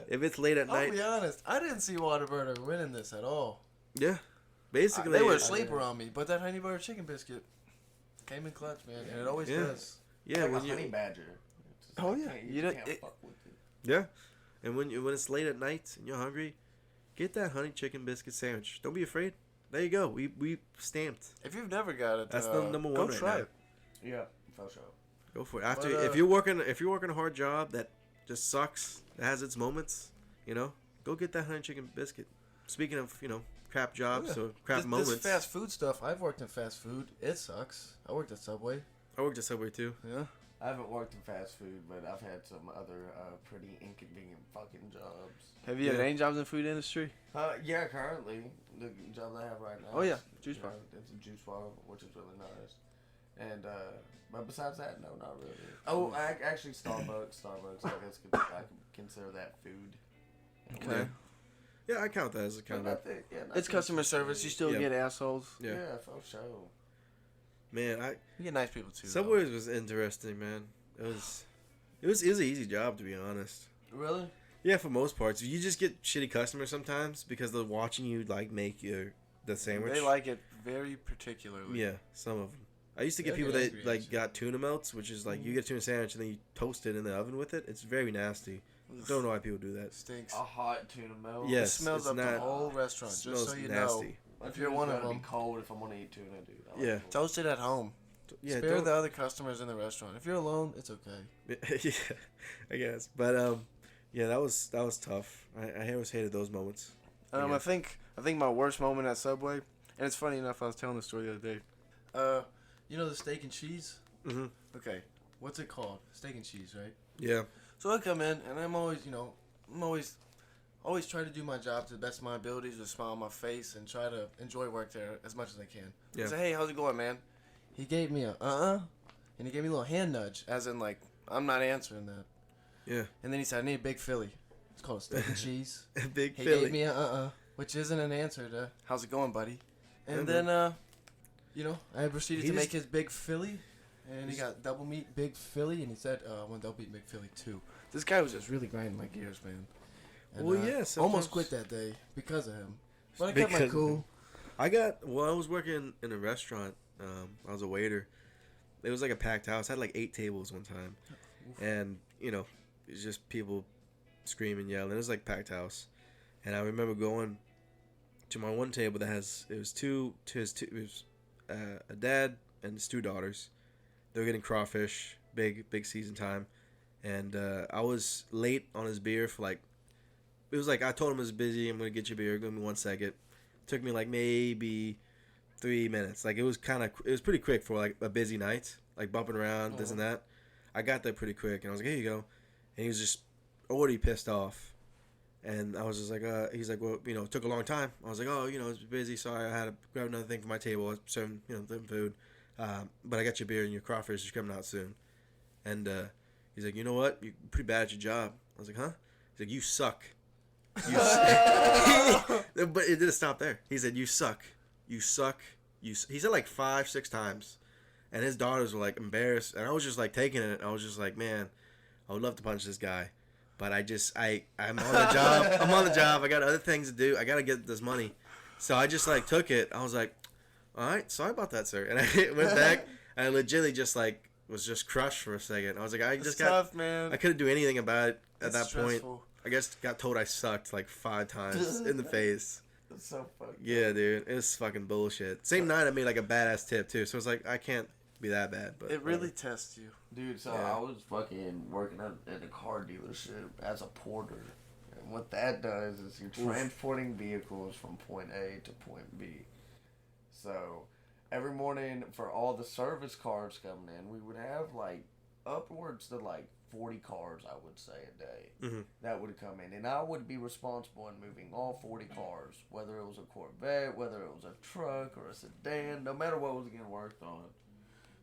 if it's late at night... I'll be honest, I didn't see Whataburger winning this at all. Yeah. Basically... They were a sleeper on me, but that Honey Butter Chicken Biscuit came in clutch, man, and it always does. Yeah, like a honey badger. Oh, yeah. You can't fuck with it. Yeah. And when it's late at night and you're hungry, get that Honey Chicken Biscuit sandwich. Don't be afraid. There you go. We stamped. If you've never got it, that's the number one. Go right try now. it. Yeah, for sure. Go for it. If you're working a hard job that just sucks, that has its moments, go get that Honey Chicken Biscuit. Speaking of crap jobs or crap moments. This fast food stuff. I've worked in fast food. It sucks. I worked at Subway. I worked at Subway too. Yeah. I haven't worked in fast food, but I've had some other pretty inconvenient fucking jobs. Have you had any jobs in the food industry? Yeah, currently the job I have right now. Oh yeah, juice bar. It's a juice bar, which is really nice. And but besides that, no, not really. Oh, actually, Starbucks. I guess I could consider that food. Okay. Yeah, I count that as a kind of. It's customer service. You still get assholes. Yeah, for sure. Man, you get nice people too. Subway was interesting, man. It was an easy job, to be honest. Really? Yeah, for most parts. You just get shitty customers sometimes because they're watching you make the sandwich. They like it very particularly. Yeah, some of them. I used to get people that got tuna melts, which is you get a tuna sandwich and then you toast it in the oven with it. It's very nasty. Don't know why people do that. It stinks. A hot tuna melt. Yes, it smells up the whole restaurant. Just so you know, if you're one of them. Be cold if I want to eat tuna, dude. Yeah. Toast it at home. Yeah, spare the other customers in the restaurant. If you're alone, it's okay. Yeah, I guess. But yeah, that was tough. I always hated those moments. I think my worst moment at Subway, and it's funny enough. I was telling the story the other day. You know the steak and cheese? Mm-hmm. Okay, what's it called? Steak and cheese, right? Yeah. So I come in and I'm always try to do my job to the best of my abilities with a smile on my face and try to enjoy work there as much as I can. Yeah. I say, hey, how's it going, man? He gave me a and he gave me a little hand nudge, as in I'm not answering that. Yeah. And then he said, I need a big Philly. It's called a steak and cheese. Big he Philly. He gave me a which isn't an answer to how's it going, buddy? And then I proceeded to make his big Philly, and he got double meat big Philly, and he said, I want double meat big Philly too. This guy was just really grinding my gears, man. And, well, yeah, almost quit that day because of him. But I kept my cool. I was working in a restaurant. I was a waiter. It was like a packed house. I had 8 tables one time. And, it's just people screaming, yelling. It was like packed house. And I remember going to my one table that it was a dad and his 2 daughters. They were getting crawfish, big season time. and I was late on his beer for like. It was like I told him I was busy. I'm gonna get your beer. Give me 1 second. It took me like maybe 3 minutes. Like it was pretty quick for like a busy night. Like bumping around, this and that. I got there pretty quick, and I was like, "Here you go," and he was just already pissed off. And I was just like, he's like, well, it took a long time. I was like, oh, it's busy. Sorry, I had to grab another thing for my table. I was serving, them food. But I got your beer and your crawfish is coming out soon. And he's like, you know what? You're pretty bad at your job. I was like, huh? He's like, you suck. You suck. But it didn't stop there. He said, you suck. You suck. He said like 5-6 times. And his daughters were like embarrassed. And I was just like taking it. I was just like, man, I would love to punch this guy. But I'm on the job. I'm on the job. I got other things to do. I got to get this money. So I just, like, took it. I was like, all right, sorry about that, sir. And I went back. And I legitimately just, like, was just crushed for a second. I was like, tough, man. I couldn't do anything about it at That's that stressful. point. I guess got told I sucked, like, 5 times in the face. That's so fucking Yeah, dude. It was fucking bullshit. Same night I made, like, a badass tip, too. So it's like, I can't be that bad. But it really tests you. Dude, so yeah. I was fucking working at a car dealership as a porter. And what that does is you're transporting vehicles from point A to point B. So every morning for all the service cars coming in, we would have like upwards to like 40 cars, I would say, a day that would come in. And I would be responsible in moving all 40 cars, whether it was a Corvette, whether it was a truck or a sedan, no matter what was getting worked on.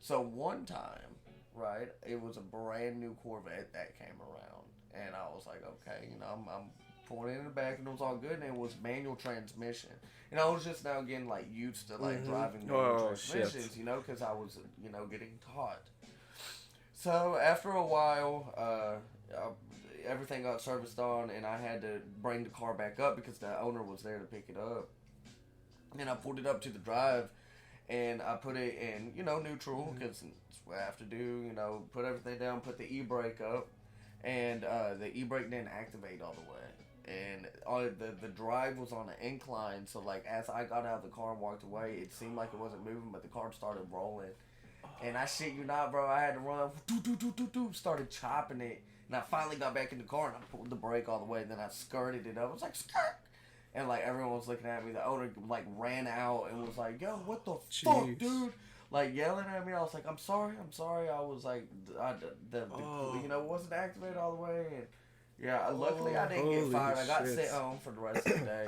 So one time, right, it was a brand new Corvette that came around, and I was like, okay, I'm pulling in the back, and it was all good, and it was manual transmission, and I was just now getting like used to like driving manual transmissions, because I was getting taught. So after a while, everything got serviced on, and I had to bring the car back up because the owner was there to pick it up, and I pulled it up to the drive. And I put it in, neutral, because it's what I have to do, put everything down, put the e-brake up, and the e-brake didn't activate all the way. And the drive was on an incline, so, like, as I got out of the car and walked away, it seemed like it wasn't moving, but the car started rolling. And I shit you not, bro, I had to run, started chopping it, and I finally got back in the car, and I pulled the brake all the way, and then I skirted it up. I was like, skirt! And, like, everyone was looking at me. The owner, like, ran out and was like, yo, what the fuck, dude? Like, yelling at me. I was like, I'm sorry. I was like, it wasn't activated all the way. And, yeah, luckily I didn't get fired. I got sent home for the rest of the day.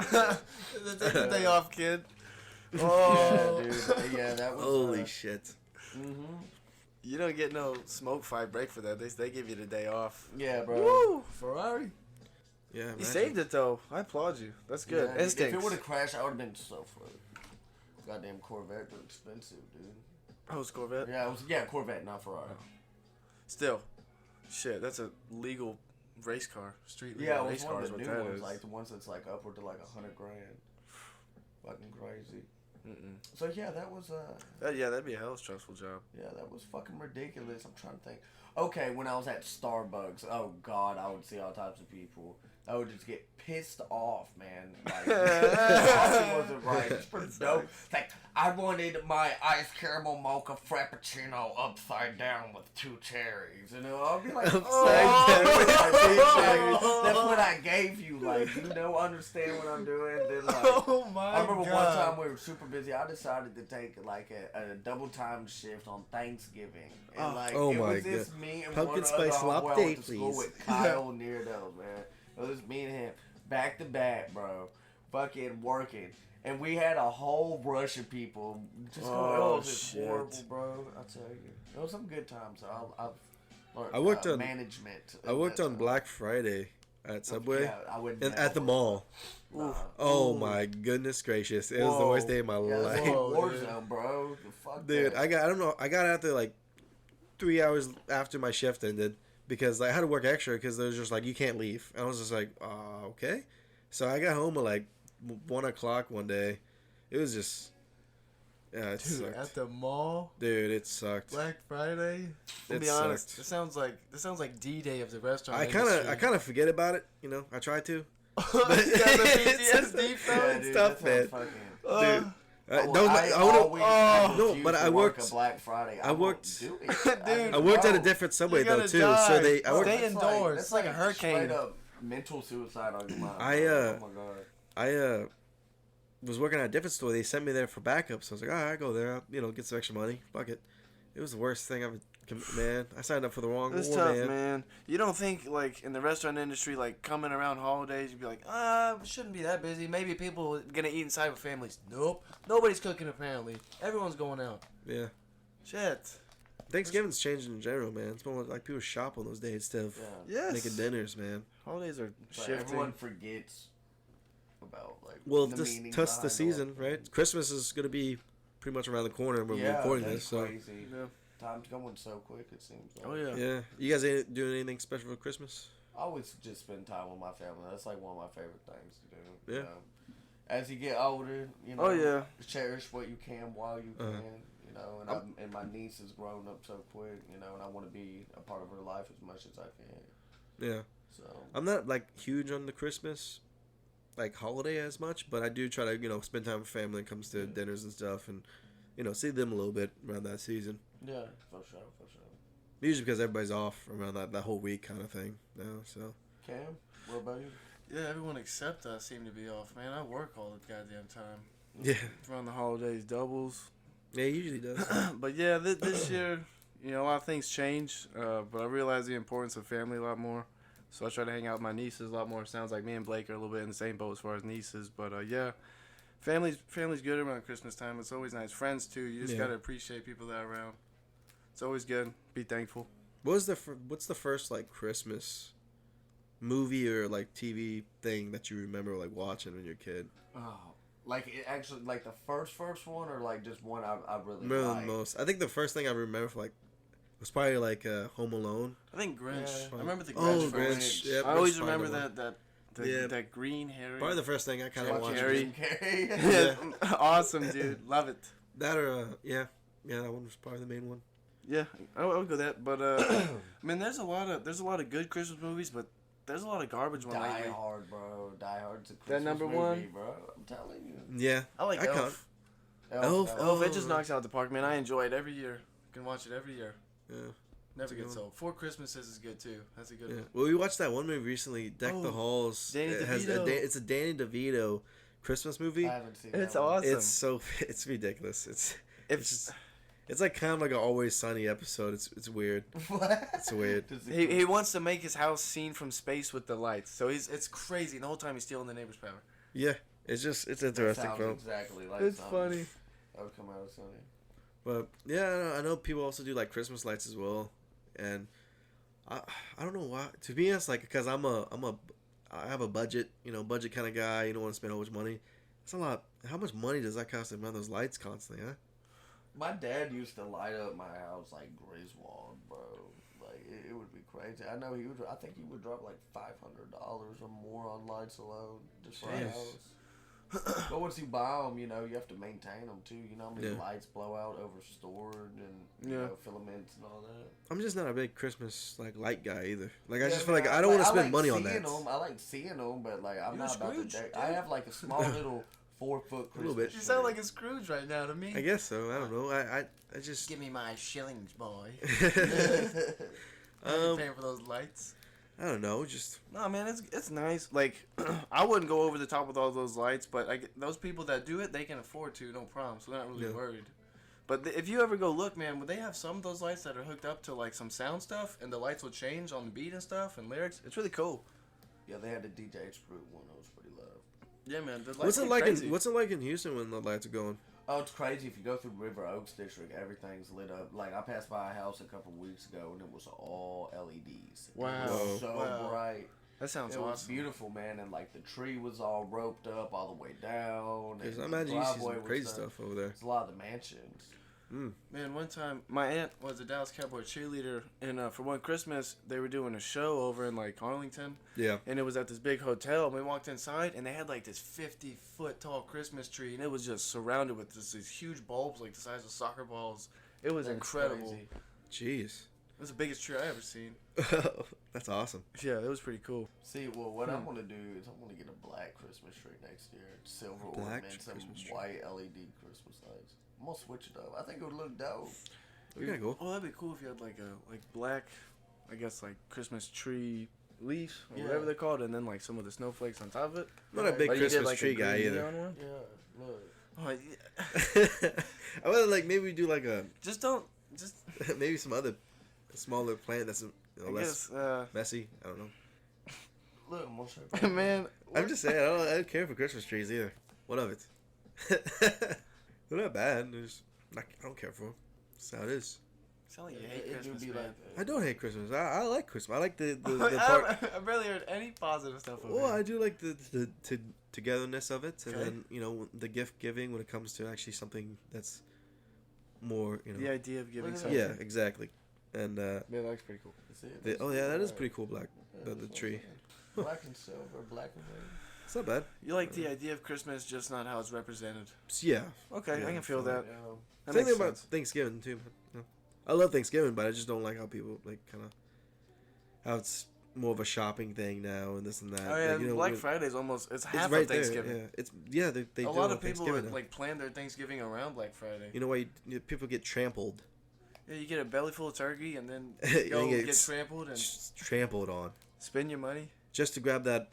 Take the day off, kid. Oh. Yeah, dude. Yeah, that was... Holy shit. Mm-hmm. You don't get no smoke fight break for that. They give you the day off. Yeah, bro. Woo! Ferrari. Yeah, you saved it, though. I applaud you. That's good. Yeah, Instincts. if it would have crashed, I would have been so fucked. Goddamn Corvette was expensive, dude. Oh, it's Corvette? Yeah, Corvette, not Ferrari. Still. Shit, that's a legal race car. Street legal race car is what that is. Yeah, it was one of the new ones, like the ones that's like upward to like $100,000. Fucking crazy. So yeah, that was that'd be a hell stressful job. Yeah, that was fucking ridiculous. I'm trying to think. Okay, when I was at Starbucks, oh god, I would see all types of people. I would just get pissed off, man. Like, the coffee wasn't right. It's pretty dope. It's like, I wanted my iced caramel mocha frappuccino upside down with 2 cherries. And I'll be like, that's what I gave you. Like, you don't understand what I'm doing. Then, like, I remember one time we were super busy. I decided to take, like, a double time shift on Thanksgiving. And, like, it was just me and pumpkin one spice other latte, homeboy I went to school please. with, Kyle Neardo, man. It was me and him, back to back, bro, fucking working, and we had a whole rush of people. Just it was just horrible, bro. I tell you, there was some good times. I've learned I worked on management. I worked on Black Friday at Subway, and at the mall. Oh my goodness gracious! It was the worst day of my life. It was war zone, bro. Fuck dude, that. I got out there like 3 hours after my shift ended. Because I had to work extra because they was just like, you can't leave. And I was just like, okay. So I got home at like 1 o'clock one day. It was just, yeah, it sucked. At the mall? Dude, it sucked. Black Friday? To be honest, this sounds like D-Day of the restaurant industry. I kind of forget about it, I try to. But PTSD yeah, dude, stuff, man. That was I worked a Black Friday. I worked, dude. I worked at a different subway though too. Die. So Stay indoors. It's like a hurricane. Straight up mental suicide on your mind. Oh my god. I was working at a different store. They sent me there for backup. So I was like, all right, I go there. Get some extra money. Fuck it. It was the worst thing I've. Man, I signed up for the wrong It's war, tough, man. You don't think, like, in the restaurant industry, like, coming around holidays, you'd be like, it shouldn't be that busy. Maybe people are going to eat inside with families. Nope. Nobody's cooking apparently. Everyone's going out. Yeah. Shit. Thanksgiving's changing in general, man. It's more like people shop on those days instead of making dinners, man. Holidays are shifting. Everyone forgets about, like, the season, right? Christmas is going to be pretty much around the corner when we're recording this. So. Crazy. Yeah. Time's going so quick, it seems like. Oh, yeah. Yeah. You guys ain't doing anything special for Christmas? I always just spend time with my family. That's like one of my favorite things to do. Yeah. You know? As you get older, cherish what you can while you can. You know, and my niece has grown up so quick, and I want to be a part of her life as much as I can. Yeah. So I'm not like huge on the Christmas like holiday as much, but I do try to, spend time with family when it comes to dinners and stuff and see them a little bit around that season. Yeah, for sure. Usually because everybody's off around that whole week kind of thing now, so. Cam, what about you? Yeah, everyone except us seem to be off, man. I work all the goddamn time. Yeah. Around the holidays, doubles. Yeah, it usually does. But yeah, this year, a lot of things change, but I realize the importance of family a lot more. So I try to hang out with my nieces a lot more. Sounds like me and Blake are a little bit in the same boat as far as nieces, but yeah. Family's good around Christmas time. It's always nice. Friends too. You just gotta appreciate people that are around. It's always good. Be thankful. What's the first like Christmas movie or like TV thing that you remember like watching when you're a kid? Oh, like it actually like the first one or like just one I really remember liked? the most. I think the first thing I remember for like was probably like Home Alone. I think Grinch. Yeah. I remember the Grinch. Oh, Grinch. Yep, I always remember that green Harry. Probably the first thing I kind of watched. Harry. Yeah. Awesome, dude. Love it. That or that one was probably the main one. Yeah, I would go that. But I mean, there's a lot of good Christmas movies, but there's a lot of garbage ones lately. Die Hard, bro. Die Hard's a Christmas that number movie, one, bro. I'm telling you. Yeah, I like Elf. Elf. It just knocks out the park, man. I enjoy it every year. Can watch it every year. Yeah. Never gets old. Four Christmases is good too. That's a good one. Well, we watched that one movie recently, Deck the Halls. Danny DeVito. It's a Danny DeVito Christmas movie. I haven't seen It's that one. awesome. It's ridiculous. It's like kind of like an Always Sunny episode. It's weird. What? It's weird. He wants to make his house seen from space with the lights. So it's crazy. The whole time he's stealing the neighbor's power. Yeah, it's interesting, Sounds bro. exactly like It's something funny. that would come out of Sunny. But yeah, I know people also do like Christmas lights as well, and I don't know why. To be honest, like because I have a budget, budget kind of guy. You don't want to spend a whole bunch of money. It's a lot. How much money does that cost to run those lights constantly, huh? My dad used to light up my house like Griswold, bro. Like it would be crazy. I know I think he would drop like $500 or more on lights alone just for a house. But once you buy them, you have to maintain them too. You know how many lights blow out over stored and filaments and all that. I'm just not a big Christmas like light guy either. Like I just feel like I don't want to spend money on that. I like seeing them, but like I'm not about to deck. I have like a small little 4-foot Christmas tree. You sound like a Scrooge right now to me. I guess so. I don't know. I just give me my shillings, boy. Paying for those lights. I don't know. Just no, man. It's nice. Like I wouldn't go over the top with all those lights, but those people that do it, they can afford to, no problem. So they're not really worried. But if you ever go look, man, they have some of those lights that are hooked up to like some sound stuff, and the lights will change on the beat and stuff and lyrics. It's really cool. Yeah, they had the DJ Screw one that was pretty loud. Yeah, man. The what's it like in Houston when the lights are going? Oh, it's crazy. If you go through River Oaks District, everything's lit up. Like, I passed by a house a couple weeks ago, and it was all LEDs. Wow. It was so bright. That sounds awesome. It was beautiful, man. And, like, the tree was all roped up all the way down. I imagine you see some crazy stuff over there. It's a lot of the mansions. Man, one time, my aunt was a Dallas Cowboy cheerleader, and for one Christmas, they were doing a show over in, like, Arlington. Yeah. And it was at this big hotel, and we walked inside, and they had, like, this 50-foot tall Christmas tree, and it was just surrounded with these huge bulbs, like the size of soccer balls. It was incredible. Crazy. Jeez. was the biggest tree I ever seen. That's awesome. Yeah, it was pretty cool. See, well, what I want to do is I want to get a black Christmas tree next year. Silver ornaments and white LED Christmas lights. I'm gonna switch it up. I think it would look dope. Okay, cool. Well, that'd be cool if you had like a black, I guess like Christmas tree leaf or whatever they're called, and then like some of the snowflakes on top of it. I'm not a big Christmas tree guy either. One? Yeah, look. Oh, yeah. I would like maybe do like a just maybe some other smaller plant that's less guess, messy. I don't know. Look, I'm gonna show you. Man, I'm just saying I don't care for Christmas trees either. What of it? They're not bad. I don't care for them. That's how it is. Sound like you hate Christmas, man. I don't hate Christmas. I like Christmas. I like the part. I barely heard any positive stuff over Well, here. I do like the togetherness of it, and then the gift giving when it comes to actually something that's more the idea of giving something. Yeah, exactly. And yeah, that looks pretty cool. that is pretty cool. Black the tree. Black and silver, black and white. It's not bad. You like the idea of Christmas, just not how it's represented. Yeah. Okay, yeah, I can feel that. That same thing about Thanksgiving too. I love Thanksgiving, but I just don't like how people how it's more of a shopping thing now and this and that. Oh yeah, like, Black Friday's almost half right of Thanksgiving. There. They a do lot on of people Thanksgiving like plan their Thanksgiving around Black Friday. You know why people get trampled? Yeah, you get a belly full of turkey and then get trampled and trampled on. Spend your money just to grab that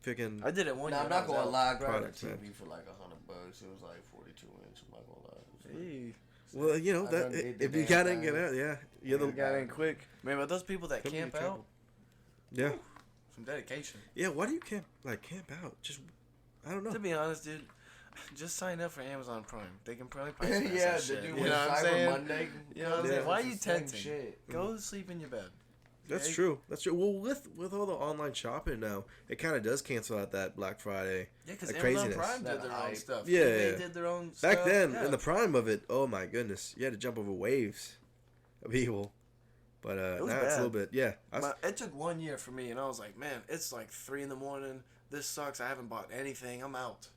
freaking. I did it one year. I'm not gonna lie. I grabbed a product, TV for like $100. It was like 42 inch. I'm not gonna lie. Hey. Well, you know that if you got in, get out. Yeah, you're the got in quick. Man, but those people that camp out. Yeah. Some dedication. Yeah, why do you camp out? Just I don't know. To be honest, dude, just sign up for Amazon Prime. They can probably price yeah, shit. You know what I'm saying? Monday. You know what I'm saying? Why are you tempting? Go sleep in your bed. That's true. That's true. Well, with all the online shopping now, it kind of does cancel out that Black Friday. Yeah, because Amazon Prime did their own stuff. Yeah, they did their own stuff. Back then, in the prime of it, oh my goodness, you had to jump over waves of people. But now it's a little bit, it took 1 year for me, and I was like, man, it's like 3 a.m. This sucks. I haven't bought anything. I'm out.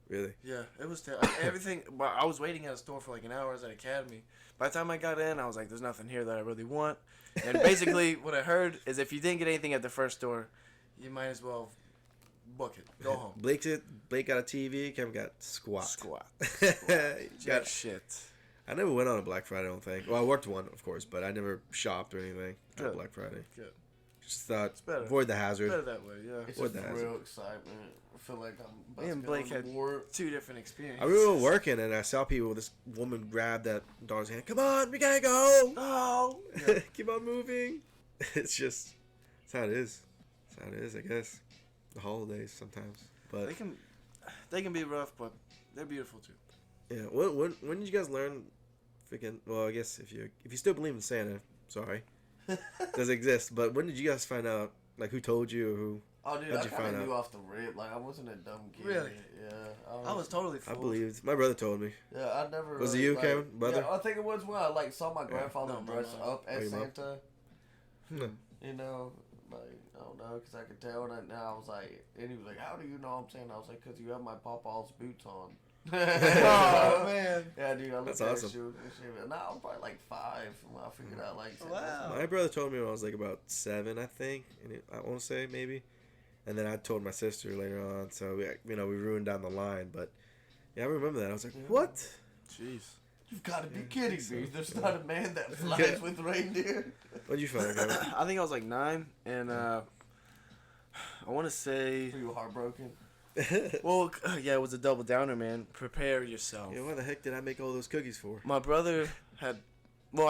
Really? Yeah, it was everything. But I was waiting at a store for like an hour. I was at Academy. By the time I got in, I was like, there's nothing here that I really want. And basically, what I heard is if you didn't get anything at the first store, you might as well book it. Go home. Blake got a TV. Kevin got squat. Got shit. I never went on a Black Friday, I don't think. Well, I worked one, of course, but I never shopped or anything on Black Friday. Good. Just thought, avoid the hazard. Better that way, yeah. It's just real excitement. I feel like I'm Me and Blake had 2 different experiences. I remember working, and I saw people, this woman grabbed that daughter's hand. Come on, we gotta go. Oh. Yeah. Keep on moving. It's just, that's how it is. That's how it is, I guess. The holidays sometimes. But they can be rough, but they're beautiful too. Yeah. When did you guys learn freaking, well, I guess if you still believe in Santa, sorry, does exist, but when did you guys find out, like, who told you or who? Oh, dude, I kind of knew off the rip. Like, I wasn't a dumb kid. Really? Yeah. I was totally fooled. I believed. My brother told me. Yeah, I never. Was it you, Kevin? Brother? Yeah, I think it was when I saw my grandfather dress up as Santa. You know, like, I don't know, because I could tell. And now I was like, and he was like, how do you know I'm saying? I was like, because you have my Papa's boots on. Oh, man. Yeah, dude, I looked That's at awesome. shoes and shit. Now I was probably like 5 when I figured out, like, wow. My brother told me when I was like about 7, I think, and I want to say maybe, and then I told my sister later on. So we ruined down the line, but yeah, I remember that. I was like, what? Jeez. You've got to be kidding me. There's not a man that flies with reindeer. What'd you find out, Kevin? I think I was like 9, and I want to say. Were you heartbroken? Well, yeah, it was a double downer, man. Prepare yourself. Yeah, why the heck did I make all those cookies for? My brother I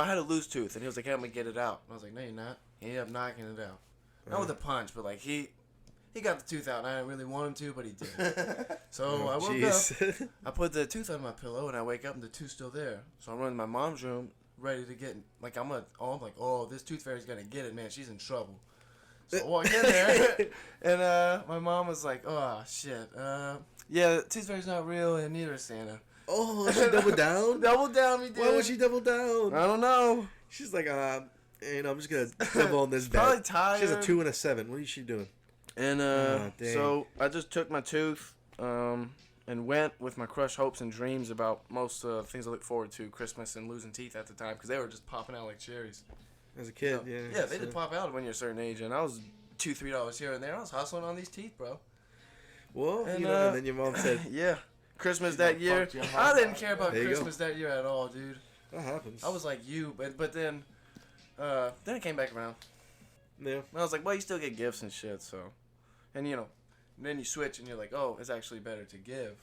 had a loose tooth, and he was like, hey, I'm going to get it out. And I was like, no, you're not. He ended up knocking it out. Not with a punch, but, like, he got the tooth out, and I didn't really want him to, but he did. So I woke up, I put the tooth on my pillow, and I wake up, and the tooth's still there. So I run to my mom's room, ready to get, like, I'm like, this tooth fairy's going to get it, man. She's in trouble. So I walk in there, and my mom was like, oh, shit. Yeah, Tooth Fairy's not real, and neither is Santa. Oh, she doubled down? Double down, me, dude. Why would she double down? I don't know. She's like, I'm just going to double on this bet. Probably tired. She has a 2 and a 7. What is she doing? And so I just took my tooth and went with my crushed hopes and dreams about most things I look forward to, Christmas and losing teeth at the time, because they were just popping out like cherries. As a kid, you know? Yeah, they did pop out when you're a certain age, and I was $2-3 here and there. I was hustling on these teeth, bro. Well, and then your mom said, yeah, Christmas that year. I didn't care about Christmas that year at all, dude. That happens. I was like you, but then it came back around. Yeah. And I was like, well, you still get gifts and shit, so. And, you know, then you switch and you're like, oh, it's actually better to give.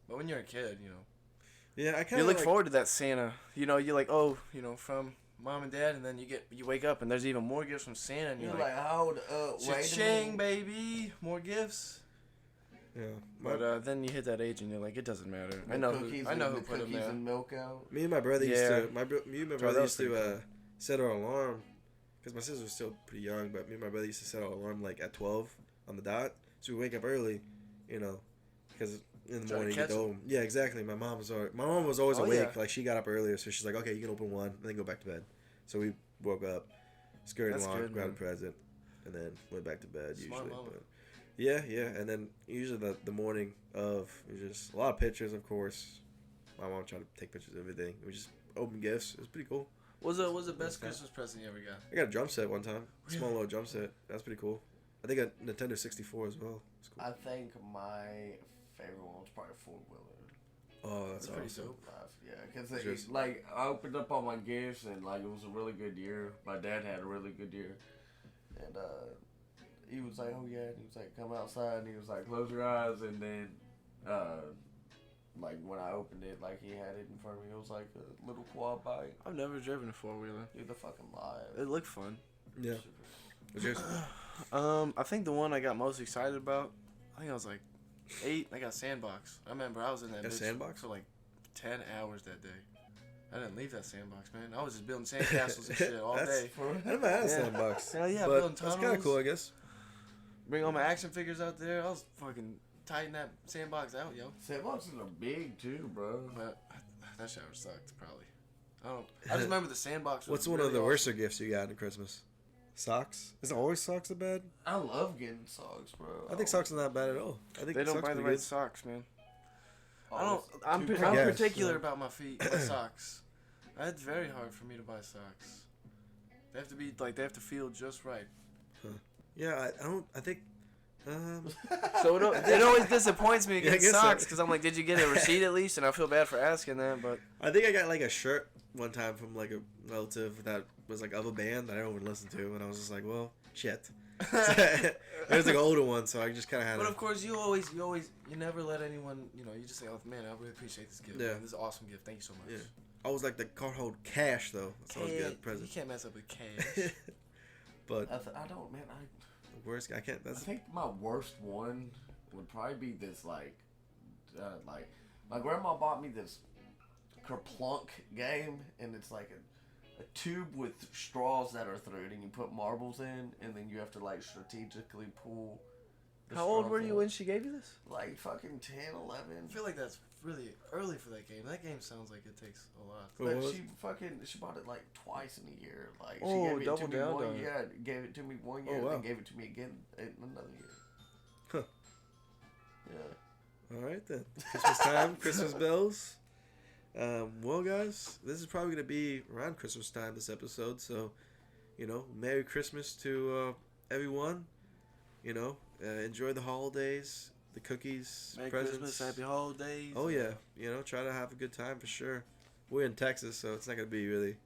But when you're a kid, you know. Yeah, I kind of you look forward to that Santa. You know, you're like, oh, you know, from mom and dad, and then you wake up and there's even more gifts from Santa, and you're like, hold up, wait cha-ching, baby, more gifts. Yeah. But then you hit that age and you're like, it doesn't matter. I know who put them there. And milk out. Me and my brother used to set our alarm, because my sister was still pretty young, but me and my brother used to set our alarm like at 12 on the dot, so we wake up early, you know, because in the morning you get home. Yeah, exactly. My mom was always awake. Yeah. Like, she got up earlier, so she's like, okay, you can open one and then go back to bed. So we woke up, scurried along, grabbed a present, and then went back to bed. Smart usually. But yeah, and then usually the morning of, it was just a lot of pictures, of course. My mom tried to take pictures of everything. We just opened gifts. It was pretty cool. What was the best Christmas present you ever got? I got a drum set one time. Really? Small little drum set. That's pretty cool. I think a Nintendo 64 as well. Cool. I think my favorite one was probably a 4-wheeler. Oh, that's pretty awesome. dope. Yeah, because like, I opened up all my gifts and like, it was a really good year. My dad had a really good year, and he was like, oh yeah, and he was like, come outside, and he was like, close your eyes, and then like, when I opened it, like, he had it in front of me. It was like a little quad bike. I've never driven a 4-wheeler. Dude, the fucking live. It looked fun. Yeah. What's yours? I think the one I got most excited about, I think I was like 8. I got Sandbox. I remember I was in that bitch Sandbox for like 10 hours that day. I didn't leave that Sandbox, man. I was just building sandcastles and shit all day. I never had a Sandbox. Hell yeah, but building tunnels. That's kind of cool, I guess. Bring all my action figures out there. I was fucking tighten that Sandbox out, yo. Sandboxes are big too, bro. But that shower sucked, probably. I just remember the Sandbox. What's one of the worser gifts you got in Christmas? Socks? Is it always socks that bad? I love getting socks, bro. I think socks are not bad at all. I think they don't buy the right socks, man. I'm particular about my feet, my socks. It's very hard for me to buy socks. They have to be like, they have to feel just right. Huh. Yeah, I think. So it always disappoints me to get socks, because I'm like, did you get a receipt at least? And I feel bad for asking that, but I think I got like a shirt one time from like a relative that was like of a band that I don't even listen to, and I was just like, well, shit. It was like an older one, so I just kind of had. But of course, you never let anyone, you know, you just say, oh man, I really appreciate this gift. Yeah. Man. This is an awesome gift. Thank you so much. Yeah. I was like, the card hold cash though. That's always good present. You can't mess up with cash. But I don't, man. Worst, I can't. I think my worst one would probably be this like my grandma bought me this Kerplunk game, and it's like a tube with straws that are through it, and you put marbles in, and then you have to like strategically pull. How old were you when she gave you this? Like fucking 10, 11. I feel like that's really early for that game. That game sounds like it takes a lot. But she bought it like twice in a year. Like, she gave it double to me down. one year. Gave it to me 1 year, then gave it to me again in another year. Huh. Yeah. All right then. Christmas time, Christmas bells. Well, guys, this is probably gonna be around Christmas time, this episode. So, you know, Merry Christmas to everyone. You know, enjoy the holidays, the cookies, Merry presents. Christmas, happy holidays. Oh yeah, you know, try to have a good time for sure. We're in Texas, so it's not gonna be really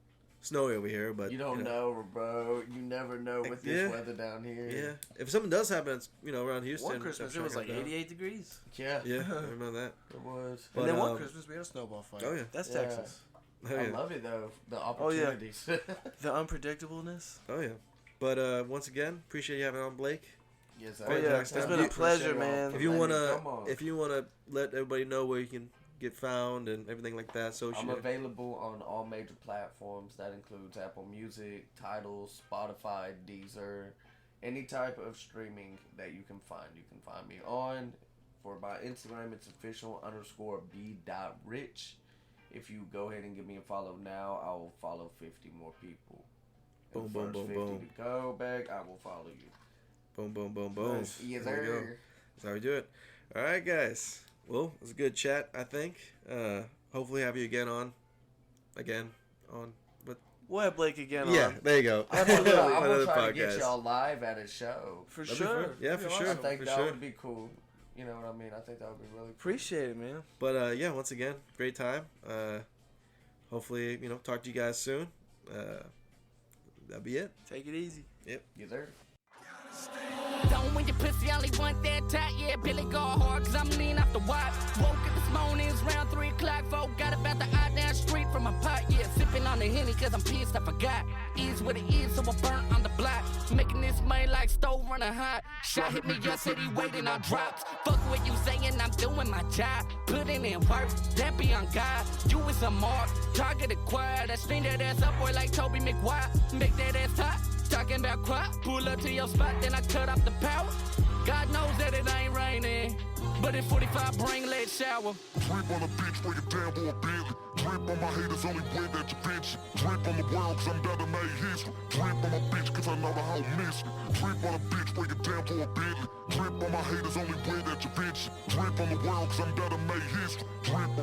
snowy over here, but you don't know, bro. You never know with this weather down here. Yeah, if something does happen, it's around Houston. One Christmas it was like 88 degrees. Yeah, I remember that. It was. But, and then one Christmas we had a snowball fight. Oh yeah, that's Texas. I love it though. The opportunities. Oh, yeah. The unpredictableness. Oh yeah, but once again, appreciate you having on, Blake. Yes, oh yeah, it's been a pleasure, man. If you wanna let everybody know where you can get found and everything like that, I'm available on all major platforms. That includes Apple Music, Tidal, Spotify, Deezer, any type of streaming that you can find. You can find me on. For my Instagram, it's official_B.Rich. If you go ahead and give me a follow now, I will follow 50 more people. Boom, boom, boom, boom. To go back, I will follow you. Boom, boom, boom, boom. Nice. Yes, sir. That's how we do it. All right, guys. Well, it was a good chat, I think. Hopefully have you again on. But We'll have Blake again. Yeah, there you go. I'm gonna try to get y'all live at a show. For sure. Yeah, for sure. I think that would be cool. You know what I mean? I think that would be really cool. Appreciate it, man. But yeah, once again, great time. Hopefully, talk to you guys soon. That'll be it. Take it easy. Yep. Yes, sir. Don't win your pussy, only want that tight. Yeah, Billy go hard, cause I'm lean off the watch. Woke up this morning, it's around 3 o'clock. Folk got about the eye down street from my pot. Yeah, sipping on the Henny, cause I'm pissed, I forgot. Is what it is, so I burnt on the block. Making this money like stove running hot. Shot hit me yesterday, waiting on drops. Fuck what you saying, I'm doing my job. Putting in work, that be on God. You is a mark, target acquired. I string that ass up, boy, like Toby McGuire. Make that ass hot. Talking about crop, pull up to your spot, then I cut off the power. God knows that it ain't raining, but in 45 bring late shower. Drip on the bitch, break it down for a Bentley. Drip on my haters, only way that you bitch. Drip on the world, cause I'm down to make history. Drip on my bitch, cause I know the whole miss me. Drip on a bitch, break it down for a Bentley. Drip on my haters, only way that you bitch. Drip on the world, cause I'm down to make history. Drip